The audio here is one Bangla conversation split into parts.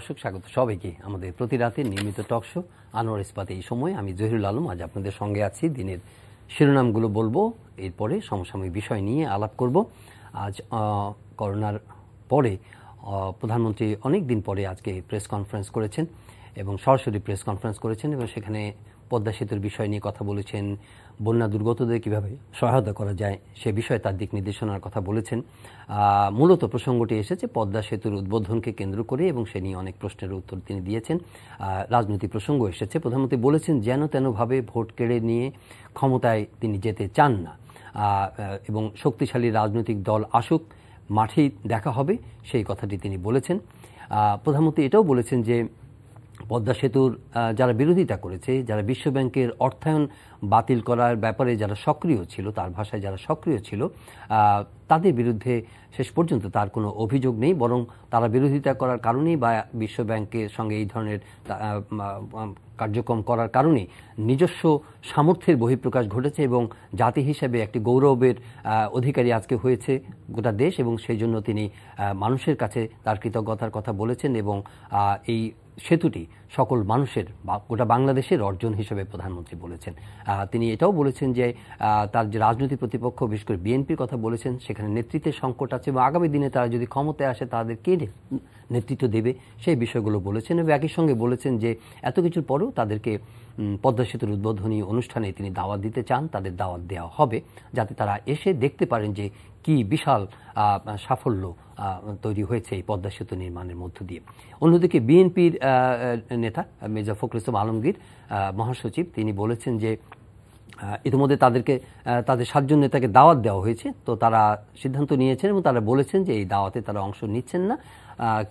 দর্শক, স্বাগত সবাইকে আমাদের প্রতি রাতের নিয়মিত টক শো আনোয়ার ইস্পাতে। এই সময় আমি জহিরুল আলম আজ আপনাদের সঙ্গে আছি। দিনের শিরোনামগুলো বলবো, এরপরে সমসাময়িক বিষয় নিয়ে আলাপ করব। আজ করোনার পরে প্রধানমন্ত্রী অনেক দিন পরে আজকে প্রেস কনফারেন্স করেছেন এবং সরাসরি প্রেস কনফারেন্স করেছেন এবং সেখানে পদ্মা সেতুর বিষয় নিয়ে কথা বলেছেন, বন্যা দুর্গতদের কীভাবে সহায়তা করা যায় সে বিষয়ে তার দিক নির্দেশনার কথা বলেছেন। মূলত প্রসঙ্গটি এসেছে পদ্মা সেতুর উদ্বোধনকে কেন্দ্র করে এবং সে নিয়ে অনেক প্রশ্নের উত্তর তিনি দিয়েছেন। রাজনৈতিক প্রসঙ্গ এসেছে। প্রধানমন্ত্রী বলেছেন যেন তেনভাবে ভোট কেড়ে নিয়ে ক্ষমতায় তিনি যেতে চান না এবং শক্তিশালী রাজনৈতিক দল আসুক, মাঠেই দেখা হবে, সেই কথাটি তিনি বলেছেন। প্রধানমন্ত্রী এটাও বলেছেন যে পদ্মা সেতুর যারা বিরোধিতা করেছে, যারা বিশ্বব্যাংকের অর্থায়ন বাতিল করার ব্যাপারে যারা সক্রিয় ছিল, তার ভাষায় যারা সক্রিয় ছিল, তাদের বিরুদ্ধে শেষ পর্যন্ত তার কোনো অভিযোগ নেই, বরং তারা বিরোধিতা করার কারণেই বা বিশ্বব্যাংকের সঙ্গে এই ধরনের কার্যক্রম করার কারণেই নিজস্ব সামর্থ্যের বহিঃপ্রকাশ ঘটেছে এবং জাতি হিসেবে একটি গৌরবের অধিকারী আজকে হয়েছে গোটা দেশ এবং সেই জন্য তিনি মানুষের কাছে তার কৃতজ্ঞতার কথা বলেছেন এবং এই সেতুটি সকল মানুষের বা গোটা বাংলাদেশের অর্জন হিসেবে প্রধানমন্ত্রী বলেছেন। তিনি এটাও বলেছেন যে তার যে রাজনৈতিক প্রতিপক্ষ বিশেষ করে বিএনপির কথা বলেছেন, সেখানে নেতৃত্বের সংকট আছে এবং আগামী দিনে তারা যদি ক্ষমতায় আসে তাদের কে নেতৃত্ব দেবে সেই বিষয়গুলো বলেছেন এবং একই সঙ্গে বলেছেন যে এত কিছুর পরেও তাদেরকে পদ্মা সেতুর উদ্বোধনী অনুষ্ঠানে তিনি দাওয়াত দিতে চান, তাদের দাওয়াত দেওয়া হবে যাতে তারা এসে দেখতে পারেন যে কি বিশাল সাফল্য তৈরি হয়েছে এই পদ্মা সেতু নির্মাণের মধ্য দিয়ে। অন্যদিকে বিএনপির নেতা মির্জা ফখরুল ইসলাম আলমগীর মহাসচিব, তিনি বলেছেন যে ইতিমধ্যে তাদের 7 জন নেতাকে দাওয়াত দেওয়া হয়েছে, তো তারা সিদ্ধান্ত নিয়েছেন এবং তারা বলেছেন যে এই দাওয়াতে তারা অংশ নিচ্ছেন না।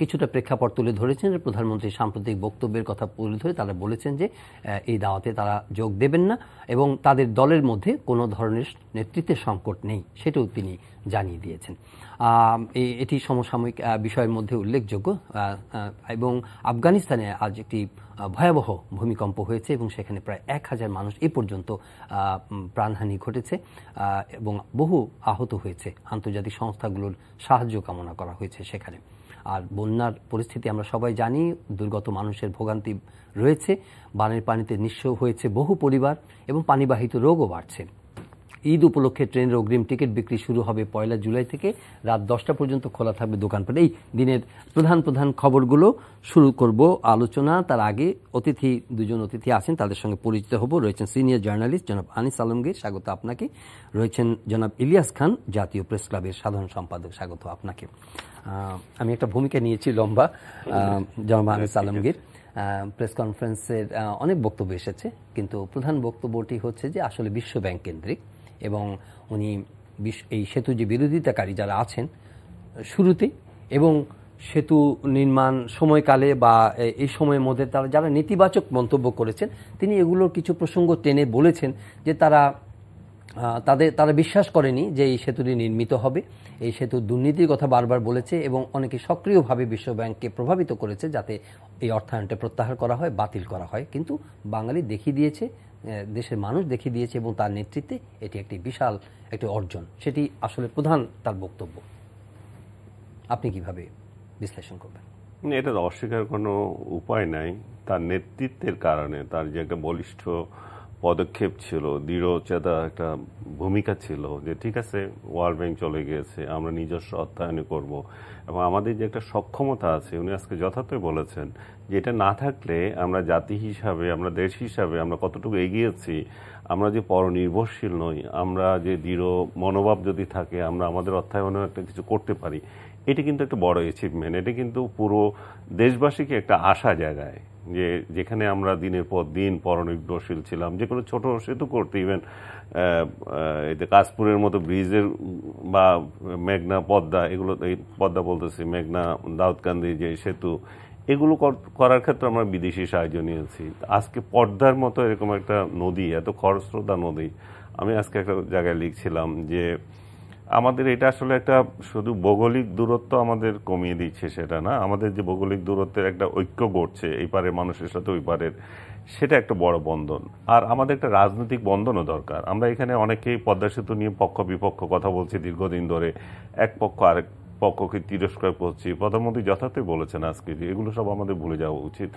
কিছুটা প্রেক্ষাপট তুলে ধরেছেন যে প্রধানমন্ত্রীর সাম্প্রতিক বক্তব্যের কথা তুলে ধরে তারা বলেছেন যে এই দাওয়াতে তারা যোগ দেবেন না এবং তাদের দলের মধ্যে কোনো ধরনের নেতৃত্বের সংকট নেই, সেটাও তিনি জানিয়ে দিয়েছেন। এটি সমসাময়িক বিষয়ের মধ্যে উল্লেখযোগ্য। এবং আফগানিস্তানে আজ একটি ভয়াবহ ভূমিকম্প হয়েছে এবং সেখানে প্রায় 1000 মানুষ এ পর্যন্ত প্রাণহানি ঘটেছে এবং বহু আহত হয়েছে। আন্তর্জাতিক সংস্থাগুলোর সাহায্য কামনা করা হয়েছে সেখানে। আর বন্যার পরিস্থিতি আমরা সবাই জানি, দুর্গত মানুষের ভোগান্তি রয়েছে, বানের পানিতে নিঃস্ব হয়েছে বহু পরিবার এবং পানিবাহিত রোগও বাড়ছে। ঈদ উপলক্ষে ট্রেনের অগ্রিম টিকিট বিক্রি শুরু হবে 1 জুলাই থেকে, রাত 10টা পর্যন্ত খোলা থাকবে দোকানপাট। এই দিনের প্রধান খবরগুলো শুরু করব আলোচনা। তার আগে দুজন অতিথি আছেন, তাদের সঙ্গে পরিচিত হব। রয়েছেন সিনিয়র জার্নালিস্ট জনাব আনিস আলমগীর, স্বাগত আপনাকে। রয়েছেন জনাব ইলিয়াস খান, জাতীয় প্রেস ক্লাবের সাধারণ সম্পাদক, স্বাগত আপনাকে। আমি একটা ভূমিকা নিয়েছি লম্বা। জনাব আনিস আলমগীর, প্রেস কনফারেন্সের অনেক বক্তব্য এসেছে, কিন্তু প্রধান বক্তব্যটি হচ্ছে যে আসলে বিশ্বব্যাংক কেন্দ্রিক এবং উনি এই সেতু যে বিরোধিতাকারী যারা আছেন শুরুতে এবং সেতু নির্মাণ সময়কালে বা এই সময়ের মধ্যে তারা যারা নেতিবাচক মন্তব্য করেছেন, তিনি এগুলোর কিছু প্রসঙ্গ টেনে বলেছেন যে তারা বিশ্বাস করেনি যে এই সেতুটি নির্মিত হবে। এই সেতু দুর্নীতির কথা বারবার বলেছে এবং অনেকে সক্রিয়ভাবে বিশ্বব্যাংককে প্রভাবিত করেছে যাতে এই অর্থায়নটা প্রত্যাহার করা হয়, বাতিল করা হয়। কিন্তু বাঙালি দেখিয়ে দিয়েছে, দেশের মানুষ দেখিয়ে দিয়েছে এবং তার নেতৃত্বে এটি একটি বিশাল একটি অর্জন। সেটি আসলে প্রধান তার বক্তব্য। আপনি কিভাবে বিশ্লেষণ করবেন? এটা অস্বীকার কোনো উপায় নাই। তার নেতৃত্বের কারণে তার যে একটা বলিষ্ঠ পদক্ষেপ ছিল, দৃঢ়চেতা একটা ভূমিকা ছিল যে ঠিক আছে ওয়ার্ল্ড ব্যাংক চলে গিয়েছে, আমরা নিজস্ব অর্থায়নে করব এবং আমাদের যে একটা সক্ষমতা আছে, উনি আজকে যথার্থই বলেছেন যে এটা না থাকলে আমরা জাতি হিসাবে, আমরা দেশ হিসাবে আমরা কতটুকু এগিয়েছি, আমরা যে পরনির্ভরশীল নই, আমরা যে দৃঢ় মনোভাব যদি থাকে আমরা আমাদের অর্থায়নেও একটা কিছু করতে পারি, এটি কিন্তু একটা বড় অ্যাচিভমেন্ট। এটা কিন্তু পুরো দেশবাসীকে একটা আশা জায়গায় যে যেখানে আমরা দিনের পর দিন পরনির্ভরশীল ছিলাম, যে কোনো ছোট সেতু করতে, ইভেন কাশপুরের মতো ব্রিজের বা মেঘনা পদ্মা, এগুলো পদ্মা বলতেছি, মেঘনা দাউদকান্দি যে সেতু, এগুলো করার ক্ষেত্রে আমরা বিদেশি সাহায্য নিয়েছি। আজকে পদ্মার মতো এরকম একটা নদী, এত খরস্রোতা নদী, আমি আজকে একটা জায়গায় লিখছিলাম যে আমাদের এটা আসলে একটা শুধু ভৌগোলিক দূরত্ব আমাদের কমিয়ে দিচ্ছে সেটা না, আমাদের যে ভৌগোলিক দূরত্বের একটা ঐক্য গড়ছে এই পারের মানুষের সাথে ওই পারের, সেটা একটা বড় বন্ধন। আর আমাদের একটা রাজনৈতিক বন্ধনও দরকার। আমরা এখানে অনেকেই পদ্মা সেতু নিয়ে পক্ষ বিপক্ষ কথা বলছি দীর্ঘদিন ধরে, এক পক্ষ আরেক পক্ষকে তিরস্কার করছি। প্রধানমন্ত্রী যথার্থই বলেছেন আজকে যে এগুলো সব আমাদের ভুলে যাওয়া উচিত।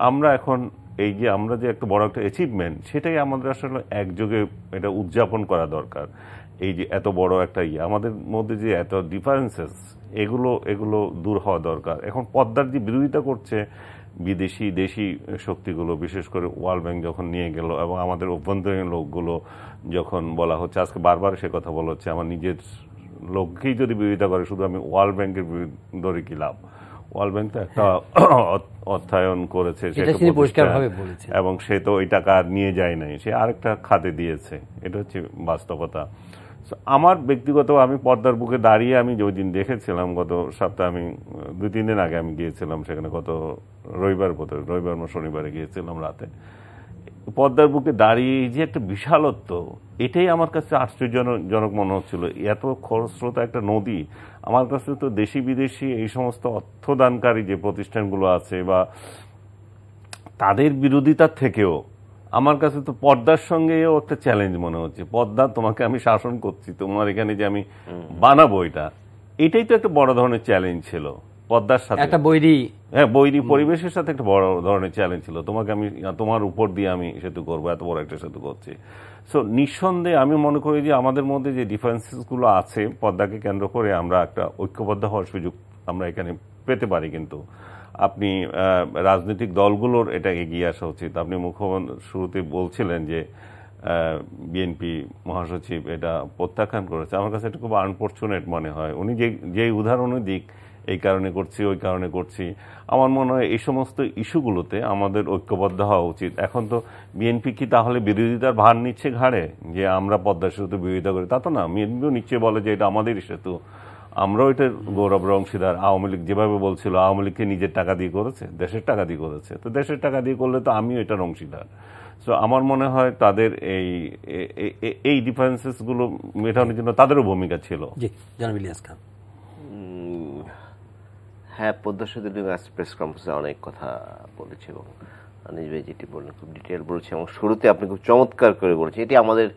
আমরা এখন এই যে আমরা যে একটা বড় একটা অ্যাচিভমেন্ট, সেটাই আমাদের আসলে একযোগে এটা উদযাপন করা দরকার। এই যে এত বড় একটা আমাদের মধ্যে যে এত ডিফারেন্সেস, এগুলো দূর হওয়া দরকার। এখন পদ্মার যে বিরোধিতা করছে বিদেশি দেশি শক্তিগুলো, বিশেষ করে ওয়ার্ল্ড ব্যাংক যখন নিয়ে গেল এবং আমাদের অভ্যন্তরীণ লোকগুলো যখন বলা হচ্ছে, আজকে বারবার সে কথা বলা হচ্ছে, আমার নিজের লোককেই যদি বিরোধিতা করে, শুধু আমি ওয়ার্ল্ড ব্যাংকের ধরে কি লাভ? ওয়ার্ল্ড ব্যাংক তো একটা অর্থায়ন করেছে এবং সে তো ওই টাকা নিয়ে যায় নাই, সে আরেকটা খাতে দিয়েছে। এটা হচ্ছে বাস্তবতা। আমার ব্যক্তিগত, আমি পদ্মার বুকে দাঁড়িয়ে আমি ওই দিন দেখেছিলাম, গত সপ্তাহে আমি 2-3 দিন আগে আমি গিয়েছিলাম সেখানে, গত রবিবার শনিবারে গিয়েছিলাম রাতে। পদ্মার বুকে দাঁড়িয়ে যে একটা বিশালত্ব, এটাই আমার কাছে আশ্চর্যজনক মনে হচ্ছিল। এত খরস্রোতা একটা নদী, আমার কাছে তো দেশি বিদেশি এই সমস্ত অর্থদানকারী যে প্রতিষ্ঠানগুলো আছে বা তাদের বিরোধিতার থেকেও আমার কাছে তো পদ্মার সঙ্গেও একটা চ্যালেঞ্জ মনে হচ্ছে। পদ্মা, তোমাকে আমি শাসন করছি, তোমার এখানে যে আমি বানাবো এটাই তো একটা বড় ধরনের চ্যালেঞ্জ ছিল পদ্মার সাথে, একটা বৈরী পরিবেশের সাথে একটা বড় ধরনের চ্যালেঞ্জ ছিল। তোমাকে আমি, তোমার উপর দিয়ে আমি সেতু করবো, এত বড় একটা সেতু করছি। সো নিঃসন্দেহে আমি মনে করি যে আমাদের মধ্যে যে ডিফারেন্সেস গুলো আছে পদ্মাকে কেন্দ্র করে আমরা একটা ঐক্যবদ্ধ হওয়ার সুযোগ আমরা এখানে পেতে পারি। কিন্তু আপনি রাজনৈতিক দলগুলোর এটা এগিয়ে আসা উচিত। আপনি মুখ্যমন্ত্রী শুরুতে বলছিলেন যে বিএনপি মহাসচিব এটা প্রত্যাখ্যান করেছে। আমার কাছে এটা খুব আনফরচুনেট মনে হয়। উনি যে উদাহরণের দিক, এই কারণে করছি, ওই কারণে করছি, আমার মনে হয় এই সমস্ত ইস্যুগুলোতে আমাদের ঐক্যবদ্ধ হওয়া উচিত। এখন তো বিএনপি কি তাহলে বিরোধিতার ভার নিচ্ছে ঘাড়ে যে আমরা পদ্মা সেতুতে বিরোধিতা করি? তা তো না, বিএনপিও নিচ্ছে, বলে যে এটা আমাদেরই সেতু, আমরাও এটার গৌরব অংশীদার। আওয়ামী লীগ যেভাবে বলছিল আওয়ামী লীগকে নিজের টাকা দিয়ে করেছে, দেশের টাকা দিয়ে করেছে, তো দেশের টাকা দিয়ে করলে তো আমিও এটার অংশীদার। সো আমার মনে হয় তাদের এই ডিফারেন্সেস গুলো মেটানোর জন্য তাদেরও ভূমিকা ছিল। হ্যাঁ, পদ্মা সেতু নিয়ে প্রেস কনফারেন্সে অনেক কথা বলেছে এবং আনিস ভাই যেটি বললেন খুব ডিটেল বলেছে এবং শুরুতে আপনি খুব চমৎকার করে বলেছেন। এটি আমাদের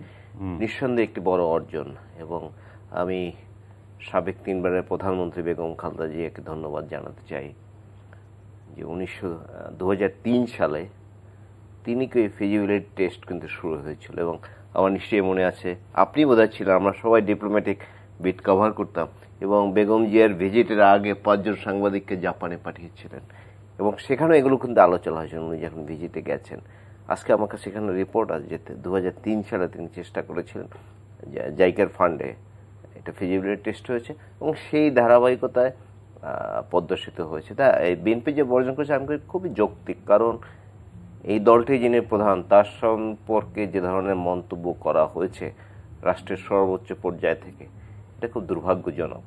নিঃসন্দেহে একটি বড় অর্জন এবং আমি সাবেক 3 বারের প্রধানমন্ত্রী বেগম খালেদা জিয়াকে ধন্যবাদ জানাতে চাই যে 2003 সালে তিনি কি ফিজিবিলিটি টেস্ট কিন্তু শুরু হয়েছিল এবং আমার নিশ্চয়ই মনে আছে, আপনি বোধহয় ছিলেন, আমরা সবাই ডিপ্লোম্যাটিক বিট কভার করতাম এবং বেগম জিয়ার ভিজিটের আগে 5 জন সাংবাদিককে জাপানে পাঠিয়েছিলেন এবং সেখানেও এগুলো কিন্তু আলোচনা হয়েছিল উনি যখন ভিজিটে গেছেন। আজকে আমার কাছে সেখানে রিপোর্ট আছে যে 2003 সালে তিনি চেষ্টা করেছিলেন, জাইকার ফান্ডে এটা ফিজিবিলিটি টেস্ট হয়েছে এবং সেই ধারাবাহিকতায় পদ্মা সেতু হয়েছে। তা এই বিএনপি যে বর্জন করেছে আমি খুবই যৌক্তিক, কারণ এই দলটি যিনি প্রধান তার সম্পর্কে যে ধরনের মন্তব্য করা হয়েছে রাষ্ট্রের সর্বোচ্চ পর্যায় থেকে, এটা খুব দুর্ভাগ্যজনক।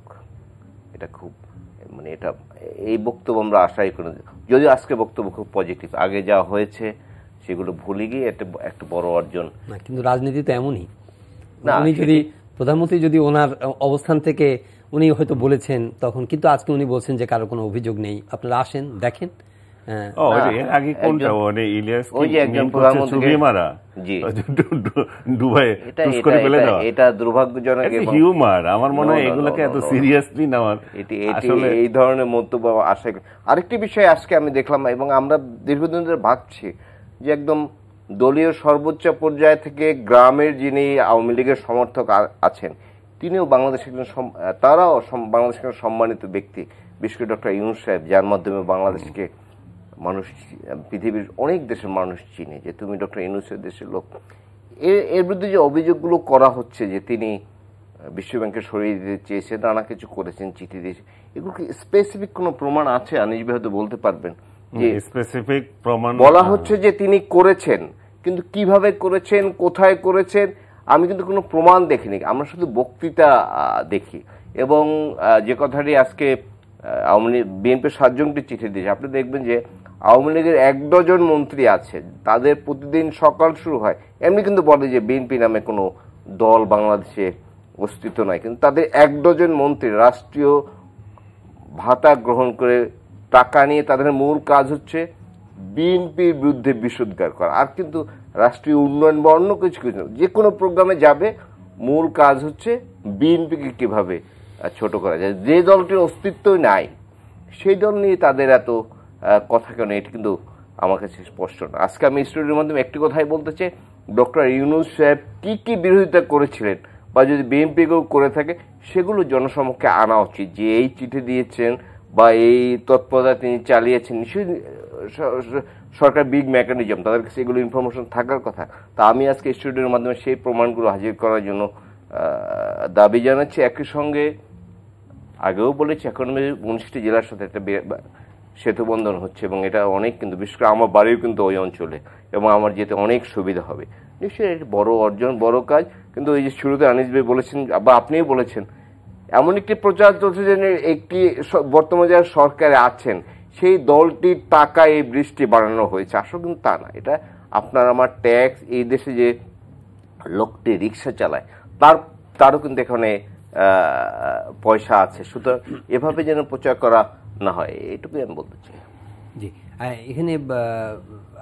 এটা খুব এটা এই বক্তব্য আমরা আশাই করি, যদিও আজকে বক্তব্য খুব পজিটিভ, আগে যা হয়েছে সেগুলো ভুলে গিয়ে একটা বড় অর্জন। কিন্তু রাজনীতি তো এমনই, উনি যদি প্রধানমন্ত্রী যদি ওনার অবস্থান থেকে উনি হয়তো বলেছেন তখন, কিন্তু আজকে উনি বলছেন যে কারো কোনো অভিযোগ নেই, আপনারা আসেন দেখেন। এটা দুর্ভাগ্যজনক হিউমার, আমার মনে হয় এগুলোকে এত সিরিয়াসলি নেওয়ার এই ধরনের মন্তব্য আশা। আরেকটি বিষয় আজকে আমি দেখলাম এবং আমরা দীর্ঘদিন ধরে ভাবছি যে একদম দলীয় সর্বোচ্চ পর্যায় থেকে গ্রামের যিনি আওয়ামী লীগের সমর্থক আছেন তিনিও বাংলাদেশের তারাও বাংলাদেশের সম্মানিত ব্যক্তি, বিশেষ করে ডক্টর ইউনূস সাহেব, যার মাধ্যমে বাংলাদেশকে মানুষ, পৃথিবীর অনেক দেশের মানুষ চিনে যে তুমি ডক্টর ইউনূসের দেশের লোক। এর বিরুদ্ধে যে অভিযোগগুলো করা হচ্ছে যে তিনি বিশ্বব্যাংকে সরিয়ে দিতে চেয়েছেন, নানা কিছু করেছেন, চিঠি দিয়েছেন, এগুলো কি স্পেসিফিক কোনো প্রমাণ আছে? আনিস ভাই হয়তো বলতে পারবেন। যে স্পেসিফিক প্রমাণ বলা হচ্ছে যে তিনি করেছেন, কিন্তু কিভাবে করেছেন, কোথায় করেছেন, আমি কিন্তু কোনো প্রমাণ দেখিনি, আমরা শুধু বক্তৃতা দেখি। এবং যে কথাটি আজকে আওয়ামী লীগ বিএনপির 7 জনকে চিঠি দিয়েছে, আপনি দেখবেন যে আওয়ামী লীগের 1 ডজন মন্ত্রী আছে, তাদের প্রতিদিন সকাল শুরু হয়, এমনি কিন্তু বলে যে বিএনপি নামে কোনো দল বাংলাদেশে অস্তিত্ব নাই, কিন্তু তাদের 1 ডজন মন্ত্রী রাষ্ট্রীয় ভাতা গ্রহণ করে টাকা নিয়ে তাদের মূল কাজ হচ্ছে বিএনপির বিরুদ্ধে বিষোদ্গার করা। আর কিন্তু রাষ্ট্রীয় উন্নয়ন বা অন্য কিছু যে কোনো প্রোগ্রামে যাবে, মূল কাজ হচ্ছে বিএনপিকে কিভাবে ছোট করা যায়। যে দলটির অস্তিত্বই নাই সেই দল নিয়ে তাদের এত কথা কেন, এটি কিন্তু আমার কাছে স্পষ্ট না। আজকে আমি স্টুডিওর মাধ্যমে একটি কথাই বলতে চাই, ডক্টর ইউনূস সাহেব কি কি বিরোধিতা করেছিলেন বা যদি বিএনপি কেউ করে থাকে সেগুলো জনসমক্ষে আনা উচিত, যে এই চিঠি দিয়েছেন বা এই তৎপরতা তিনি চালিয়েছেন, নিশ্চয়ই সরকার বিগ মেকানিজম, তাদের কাছে এগুলো ইনফরমেশন থাকার কথা। তা আমি আজকে স্টুডিওর মাধ্যমে সেই প্রমাণগুলো হাজির করার জন্য দাবি জানাচ্ছি। একই সঙ্গে আগেও বলেছি, এখন 19টি জেলার সাথে একটা সেতু বন্ধন হচ্ছে এবং এটা অনেক, কিন্তু বিশেষ করে আমার বাড়িও কিন্তু ওই অঞ্চলে এবং আমার যেতে অনেক সুবিধা হবে। নিশ্চয়ই এটি বড় অর্জন, বড় কাজ। কিন্তু এই যে শুরুতে আনিস ভাই বলেছেন বা আপনিও বলেছেন, এমন একটি প্রচার চলছে যে একটি বর্তমানে যারা সরকারে আছেন সেই দলটির টাকা এই বৃষ্টি বাড়ানো হয়েছে। আসলে কিন্তু তা না, এটা আপনার আমার ট্যাক্স, এই দেশে যে লোকটি রিক্সা চালায় তারও কিন্তু এখানে পয়সা আছে। সুতরাং এভাবে যেন প্রচার করা না হয়, এটুকুই আমি বলতে চাই। জি, এখানে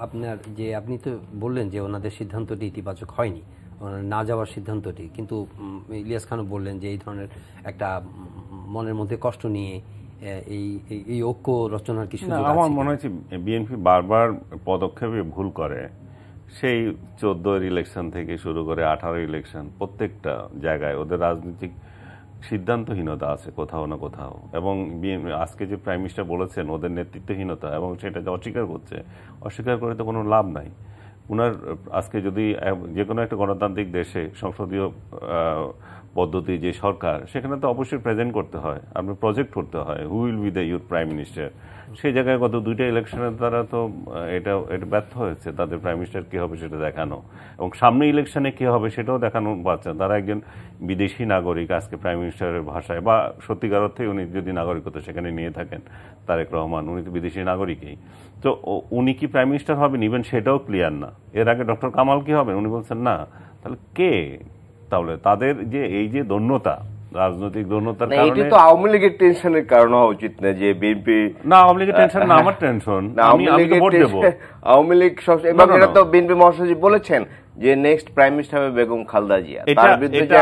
আপনার যে আপনি তো বললেন যে ওনাদের সিদ্ধান্তটি ইতিবাচক হয়নি, না যাওয়ার সিদ্ধান্তটি, কিন্তু ইলিয়াস খানও বললেন যে এই ধরনের একটা মনের মধ্যে কষ্ট নিয়ে এই ঐক্য রচনার কি সুযোগ আছে? আমার মনে হচ্ছে বিএনপি বারবার পদক্ষেপে ভুল করে। সেই 14 ইলেকশন থেকে শুরু করে 18 ইলেকশন, প্রত্যেকটা জায়গায় ওদের রাজনৈতিক সিদ্ধান্তহীনতা আছে কোথাও না কোথাও। এবং আজকে যে প্রাইম মিনিস্টার বলেছেন ওদের নেতৃত্বহীনতা, এবং সেটা অস্বীকার করছে, অস্বীকার করে তো কোনো লাভ নাই। উনার আজকে যদি যে কোনো একটা গণতান্ত্রিক দেশে সংসদীয় পদ্ধতি যে সরকার, সেখানে তো অবশ্যই প্রেজেন্ট করতে হয়, আপনার প্রজেক্ট করতে হয় who will be the youth prime minister. সেই জায়গায় গত 2টা ইলেকশনের দ্বারা তো এটা ব্যর্থ হয়েছে, তাদের প্রাইম মিনিস্টার কী হবে সেটা দেখানো, এবং সামনে ইলেকশনে কী হবে সেটাও দেখানো পাচ্ছে। তারা একজন বিদেশি নাগরিক আজকে প্রাইম মিনিস্টারের ভাষায়, বা সত্যিকার অর্থে উনি যদি নাগরিকত্ব সেখানে নিয়ে থাকেন, তারেক রহমান উনি তো বিদেশি নাগরিকই। তো উনি কি প্রাইম মিনিস্টার হবেন ইভেন সেটাও ক্লিয়ার না। এর আগে ডক্টর কামাল কি হবেন উনি বলছেন না। তাহলে কে? তাহলে তাদের যে এই যে দৈন্যতা, রাজনৈতিক দৈন্যতার কারণে, এটা তো আওয়ামী লীগের টেনশনের কারণ হওয়া উচিত না যে বিএনপি। না, আওয়ামী লীগের টেনশন না, আমার টেনশন। আমি তো ভোট দেব। আওয়ামী লীগ এবং এটা তো বিএনপি মহাসচিব বলেছেন যে নেক্সট প্রাইম মিনিস্টার হবে বেগম খালেদা জিয়া। এটা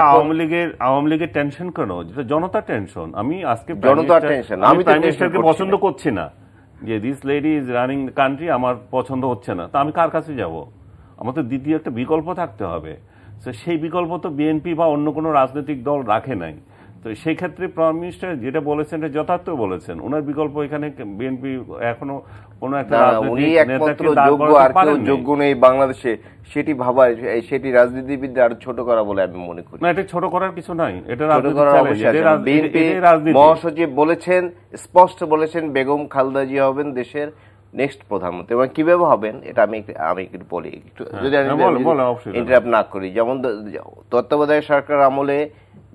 আওয়ামী লীগের টেনশন কেন? যেটা জনতার টেনশন। আমি আজকে জনতার টেনশন, আমি প্রাইম মিনিস্টারকে পছন্দ করছি না, যে this lady is running the country, আমার পছন্দ হচ্ছে না, তা আমি কার কাছে যাব? আমার তো দ্বিতীয় একটা বিকল্প থাকতে হবে। সেই বিকল্প তো বিএনপি বা অন্য কোনো রাজনৈতিক দল রাখে নাই। তো সেই ক্ষেত্রে প্রাইম মিনিস্টার যেটা বলেছেন এটা যথার্থ বলেছেন। ওনার বিকল্প এখানে বিএনপি এখনো কোনো একটা যোগ্য নেই বাংলাদেশে, সেটি ভাবা, সেটি রাজনীতিবিদদের আরো ছোট করা বলে আমি মনে করি। না, এটা ছোট করার কিছু নাই, এটা রাজনীতি। মহাসচিব বলেছেন, স্পষ্ট বলেছেন বেগম খালেদা জিয়া হবেন দেশের নেক্সট প্রধানমন্ত্রী। এবং কিভাবে হবেন এটা আমি একটু বলি, যদি ইন্টারাপ্ট না করি। যেমন তত্ত্বাবধায়ক সরকার আমলে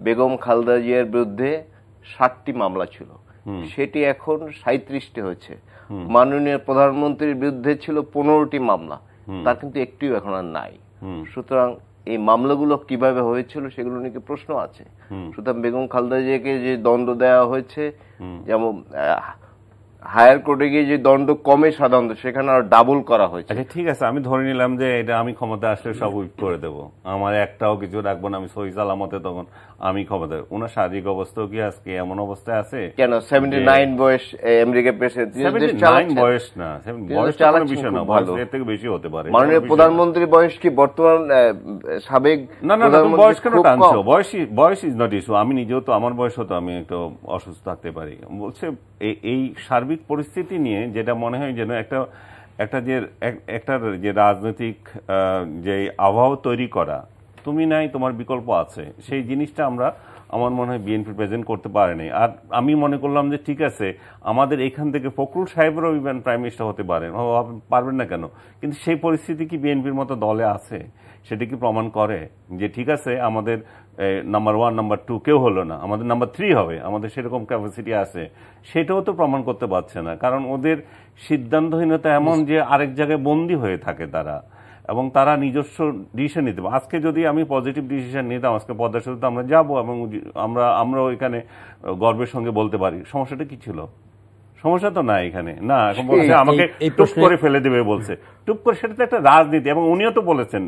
বেগম খালেদা জিয়ার বিরুদ্ধে 60টি মামলা ছিল, সেটি এখন 37টি হয়েছে। মাননীয় প্রধানমন্ত্রীর বিরুদ্ধে ছিল 15টি মামলা, তার কিন্তু একটিও এখন আর নাই। সুতরাং এই মামলাগুলো কিভাবে হয়েছিল সেগুলো নিয়ে প্রশ্ন আছে। সুতরাং বেগম খালেদা জিয়াকে যে দণ্ড দেওয়া হয়েছে, যেমন হায়ার কোর্টে গিয়ে যে দণ্ড কমে সাধারণত, সেখানে আর ডাবল করা হয়েছে। আচ্ছা ঠিক আছে, আমি ধরে নিলাম যে এটা আমি ক্ষমতা আসলে সব উইপ করে দেবো, আমার একটাও কিছু রাখবো না, আমি সহি সালামতে তখন আমি ক্ষমতা। ওনার শারীরিক অবস্থাও কি আজকে এমন অবস্থায় আছে? কেন 79 বয়স আমেরিকা প্রেসিডেন্ট? বয়স না, বয়স বিষয় না, বয়স এর থেকে বেশি হতে পারে। মাননীয় প্রধানমন্ত্রীর বয়স কি বর্তমান সাবেক? না না, বয়স কেন টানছো? বয়স ইজ নট ইস্যু। আমি নিজেও তো, আমার বয়স হতো, আমি একটু অসুস্থ থাকতে পারি। বলছে এই সার্বিক পরিস্থিতি নিয়ে যেটা মনে হয় যেন একটা যে রাজনৈতিক যে আবহাওয়া তৈরি করা, তুমি নাই তোমার বিকল্প আছে, সেই জিনিসটা আমার মনে হয় বিএনপি প্রেজেন্ট করতে পারেনি। আর আমি মনে করলাম যে ঠিক আছে, আমাদের এখান থেকে ফখরুল সাহেবেরও ইভেন প্রাইম মিনিস্টার হতে পারবেন না কেন? কিন্তু সেই পরিস্থিতি কি বিএনপির মতো দলে আছে? সেটা কি প্রমাণ করে যে ঠিক আছে আমাদের নাম্বার 1 নাম্বার 2 কেউ হলো না, আমাদের নাম্বার 3 হবে, আমাদের সেরকম ক্যাপাসিটি আছে? সেটাও তো প্রমাণ করতে পারছে না, কারণ ওদের সিদ্ধান্তহীনতা এমন যে আরেক জায়গায় বন্দী হয়ে থাকে তারা, এবং তারা নিজস্ব ডিসিশন নিতে পারে। আজকে যদি আমি পজিটিভ ডিসিশন নিতাম, আজকে পদ্মা সেতুতে আমরা যাবো এবং আমরাও এখানে গর্বের সঙ্গে বলতে পারি, সমস্যাটা কি ছিল? সমস্যা তো নাই এখানে। না, এখন বলছে আমাকে টুপ করে ফেলে দেবে বলছে। টুপ করে, সেটা তো একটা রাজনীতি। এবং উনিও তো বলেছেন,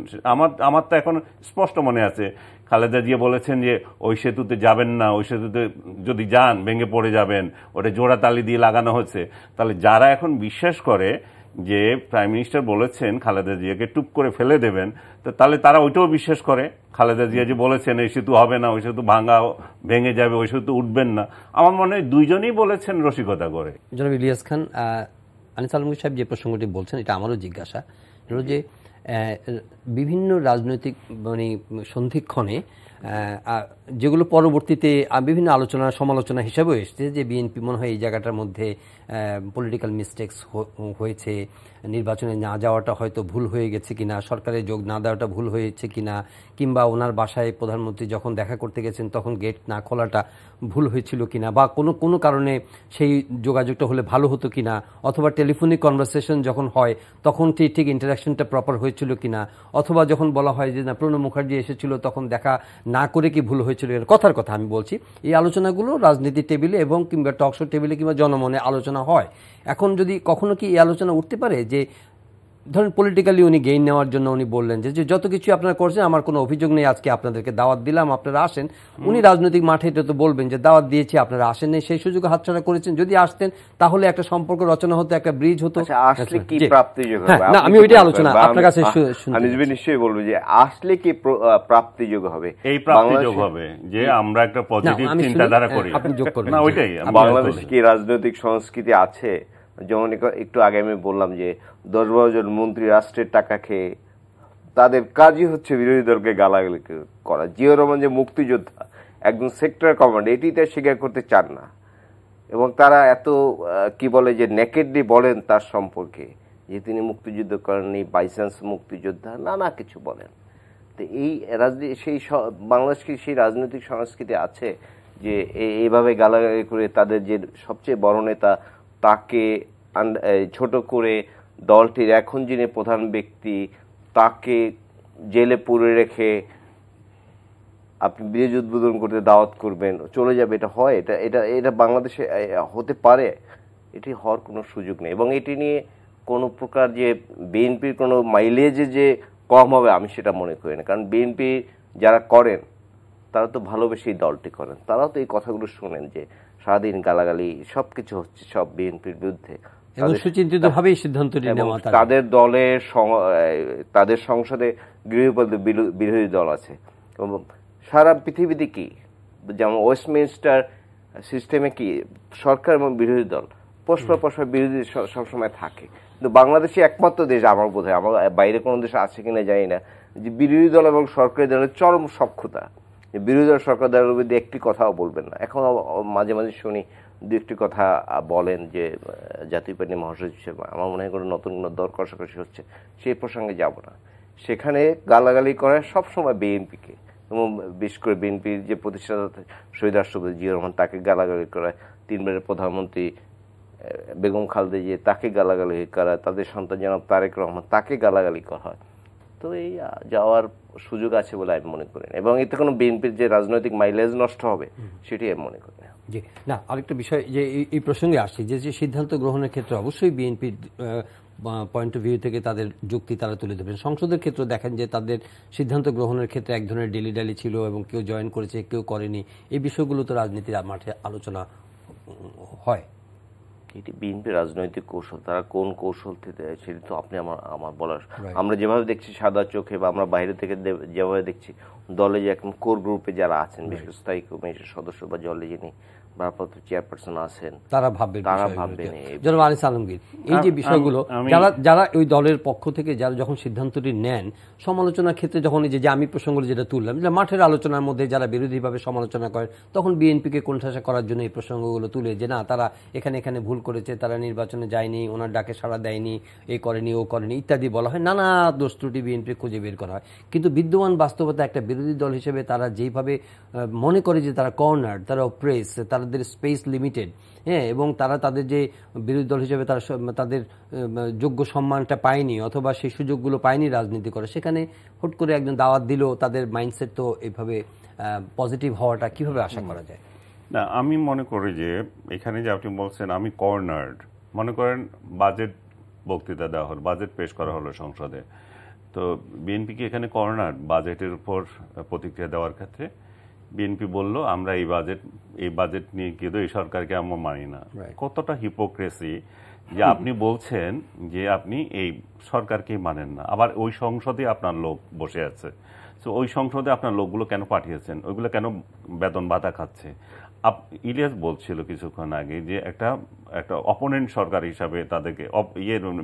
আমার তো এখন স্পষ্ট মনে আছে, খালেদা জিয়া বলেছেন যে ওই সেতুতে যাবেন না, ওই সেতুতে যদি যান ভেঙে পড়ে যাবেন, ওটা জোড়া তালি দিয়ে লাগানো হচ্ছে। তাহলে যারা এখন বিশ্বাস করে যে প্রাইম মিনিস্টার বলেছেন খালেদা জিয়াকে টুপ করে ফেলে দেবেন, তো তাহলে তারা ওইটাও বিশ্বাস করে, খালেদা জিয়া যে বলেছেন এই সেতু হবে না, ওই সেতু ভেঙে যাবে, ওই সেতু উঠবেন না। আমার মনে হয় দুইজনই বলেছেন রসিকতা করে। জনাব ইলিয়াস খান, আনিস আলমগীর সাহেব যে প্রসঙ্গটি বলছেন, এটা আমারও জিজ্ঞাসা, হলো যে বিভিন্ন রাজনৈতিক মানে সন্ধিক্ষণে যেগুলো পরবর্তীতে বিভিন্ন আলোচনা সমালোচনা হিসাবেও এসছে যে বিএনপি মনে হয় এই জায়গাটার মধ্যে পলিটিক্যাল মিস্টেক্স হয়েছে, নির্বাচনে না যাওয়াটা হয়তো ভুল হয়ে গেছে কিনা, সরকারের যোগ না দেওয়াটা ভুল হয়েছে কিনা, কিংবা ওনার বাসায় প্রধানমন্ত্রী যখন দেখা করতে গেছেন তখন গেট না খোলাটা ভুল হয়েছিল কিনা, বা কোনো কারণে সেই যোগাযোগটা হলে ভালো হতো কিনা, অথবা টেলিফোনিক কনভারসেশন যখন হয় তখন ঠিক ইন্টারাকশনটা প্রপার হয়েছিল কিনা, অথবা যখন বলা হয় যে না প্রণব মুখার্জি এসেছিল তখন দেখা না করে কি ভুল হয়েছিল, কথার কথা আমি বলছি। এই আলোচনাগুলো রাজনীতি টেবিলে এবং কিংবা টকশো টেবিলে কিংবা জনমনে আলোচনা হয়। এখন যদি কখনো কি এই আলোচনা উঠতে পারে যে ধরেন পলিটিক্যালি উনি গেইন নেওয়ার জন্য উনি বললেন যে যত কিছু আপনারা করছেন আমার কোনো অভিযোগ নেই, আজকে আপনাদেরকে দাওয়াত দিলাম, আপনারা আসেন। উনি রাজনৈতিক মাঠে এটা তো বলবেন যে দাওয়াত দিয়েছি, আপনারা আসেন নাই, সেই সুযোগ হাতছাড়া করেছেন। যদি আসতেন তাহলে একটা সম্পর্ক রচনা হতো, একটা ব্রিজ হতো। আসলে কি প্রাপ্তিযোগ হবে? না, আমি ওইটাই আলোচনা আপনার কাছে নিশ্চয়ই বলবো যে আসলে কি প্রাপ্তিযোগ হবে। এই প্রাপ্তিযোগ হবে যে আমরা একটা পজিটিভ চিন্তাধারা করি। আপনি যোগ করবেন। না, ওইটাই বাংলাদেশে কি রাজনৈতিক সংস্কৃতি আছে? যেমন একটু আগে আমি বললাম যে 10-12 জন মন্ত্রী রাষ্ট্রের টাকা খেয়ে তাদের কাজই হচ্ছে বিরোধী দলকে গালাগালি করা। জিয়াউর রহমান যে মুক্তিযোদ্ধা, একজন সেক্টর কমান্ডার, এটি তার স্বীকার করতে চান না। এবং তারা এত কি বলে যে নেকেডলি বলেন তার সম্পর্কে যে তিনি মুক্তিযুদ্ধ করেননি, বাইচান্স মুক্তিযোদ্ধা, নানা কিছু বলেন। তো এই সেই বাংলাদেশকে সেই রাজনৈতিক সংস্কৃতি আছে যে এইভাবে গালাগালি করে তাদের যে সবচেয়ে বড় নেতা তাকে ছোট করে দলটির এখন যিনি প্রধান ব্যক্তি তাকে জেলে পুরে রেখে আপনি ব্রিজ উদ্বোধন করতে দাওয়াত করবেন, চলে যাবে, এটা হয়? এটা বাংলাদেশে হতে পারে? এটি হওয়ার কোনো সুযোগ নেই। এবং এটি নিয়ে কোনো প্রকার যে বিএনপির কোনো মাইলেজে যে কম হবে আমি সেটা মনে করি না। কারণ বিএনপি যারা করেন তারা তো ভালোবেসেই দলটি করেন, তারাও তো এই কথাগুলো শোনেন যে সারাদিন গালাগালি সবকিছু হচ্ছে সব বিএনপির বিরুদ্ধে। সুচিন্তিতভাবেই সিদ্ধান্তটি নেওয়া। তাদের দলের তাদের সংসদে গৃহপালিত বিরোধী দল আছে সারা পৃথিবীতে। কি যেমন ওয়েস্টমিনস্টার সিস্টেমে কি সরকার এবং বিরোধী দল পরস্পর বিরোধী সবসময় থাকে। কিন্তু বাংলাদেশে একমাত্র দেশ আমার বোধ হয়, আমার বাইরে কোনো দেশে আছে কিনা জানি না, যে বিরোধী দল এবং সরকারি দলের চরম সখ্যতা। বিরোধী দল সরকার দলের বিরুদ্ধে একটি কথাও বলবেন না। এখন মাঝে মাঝে শুনি দু একটি কথা বলেন যে জাতীয় পার্টি মহাসচিব হিসেবে। আমার মনে হয় কোনো নতুন কোনো দর কষাকষি হচ্ছে, সেই প্রসঙ্গে যাব না। সেখানে গালাগালি করে সবসময় বিএনপিকে, এবং বিশেষ করে বিএনপির যে প্রতিষ্ঠাতা শহীদ রাষ্ট্রপতি জিয়াউর রহমান তাকে গালাগালি করায়, 3 বারের প্রধানমন্ত্রী বেগম খালেদা জিয়া তাকে গালাগালি করা, তাদের সন্তান জনাব তারেক রহমান তাকে গালাগালি করা হয়। তো এই যাওয়ার সুযোগ আছে বলে আমি মনে করি না, এবং এতে কোনো বিএনপির যে রাজনৈতিক মাইলেজ নষ্ট হবে সেটি আমি মনে করি না। জি না, আরেকটা বিষয় যে এই প্রসঙ্গে আসছি যে সিদ্ধান্ত গ্রহণের ক্ষেত্রে অবশ্যই বিএনপির পয়েন্ট অফ ভিউ থেকে তাদের যুক্তি তারা তুলে ধরবেন। সংসদের ক্ষেত্রে দেখেন যে তাদের সিদ্ধান্ত গ্রহণের ক্ষেত্রে এক ধরনের ডেলি ছিল এবং কেউ জয়েন করেছে কেউ করেনি। এই বিষয়গুলো তো রাজনীতির মাঠে আলোচনা হয়। এটি বিএনপি রাজনৈতিক কৌশল, তারা কোন কৌশল থেকে সেটি তো আপনি আমার বলার। আমরা যেভাবে দেখছি সাদা চোখে, বা আমরা বাইরে থেকে যেভাবে দেখছি দলে যে একদম কোর গ্রুপে যারা আছেন, বিশেষ স্থায়ী কমিটির সদস্য বা দলে যিনি ভারপ্রাপ্ত চেয়ারপারসন আছেন, তারা ভাববেন। জনাব আনিস আলমগীর, এই যে বিষয়গুলো যারা ওই দলের পক্ষ থেকে যারা যখন সিদ্ধান্তটি নেন, সমালোচনার ক্ষেত্রে যখন এই যে আমি প্রসঙ্গগুলো যেটা তুললাম, মাঠের আলোচনার মধ্যে যারা বিরোধীভাবে সমালোচনা করেন তখন বিএনপিকে কোণঠাসা করার জন্য এই প্রসঙ্গগুলো তুলে যে না তারা এখানে ভুল করেছে, তারা নির্বাচনে যায়নি, ওনার ডাকে সাড়া দেয়নি, এই করেনি ও করেনি ইত্যাদি বলা হয়, নানা দোষ ত্রুটি বিএনপি খুঁজে বের করা হয়। কিন্তু বিদ্যমান বাস্তবতা একটা বিরোধী দল হিসেবে তারা যেইভাবে মনে করে যে তারা কর্নার, তারা অপ্রেস, তাদের স্পেস লিমিটেড, হ্যাঁ, এবং তারা তাদের যে বিরোধী দল হিসেবে তারা তাদের যোগ্য সম্মানটা পায়নি অথবা সেই সুযোগগুলো পায়নি রাজনীতি করে, সেখানে হুট করে একজন দাওয়াত দিল, তাদের মাইন্ডসেট তো এইভাবে পজিটিভ হওয়াটা কিভাবে আশা করা যায়? না, আমি মনে করি যে এখানে যে আপনি বলছেন আমি কর্নার্ড, মনে করেন বাজেট বক্তৃতা দেওয়া হলো, বাজেট পেশ করা হলো সংসদে, তো বিএনপি কি এখানে কর্নার্ড বাজেটের উপর প্রতিক্রিয়া দেওয়ার ক্ষেত্রে? বিএনপি বলল আমরা এই বাজেট নিয়ে কিন্তু এই সরকারকে আমরা মানি না। কতটা হিপোক্রেসি যে আপনি বলছেন যে আপনি এই সরকারকেই মানেন না, আবার ওই সংসদে আপনার লোক বসে আছে। তো ওই সংসদে আপনার লোকগুলো কেন পাঠিয়েছেন? ওইগুলো কেন বেতন ভাতা খাচ্ছে? ইলিয়াস বলছিল কিছুক্ষণ আগে যে একটা অপোনেন্ট সরকার হিসাবে তাদেরকে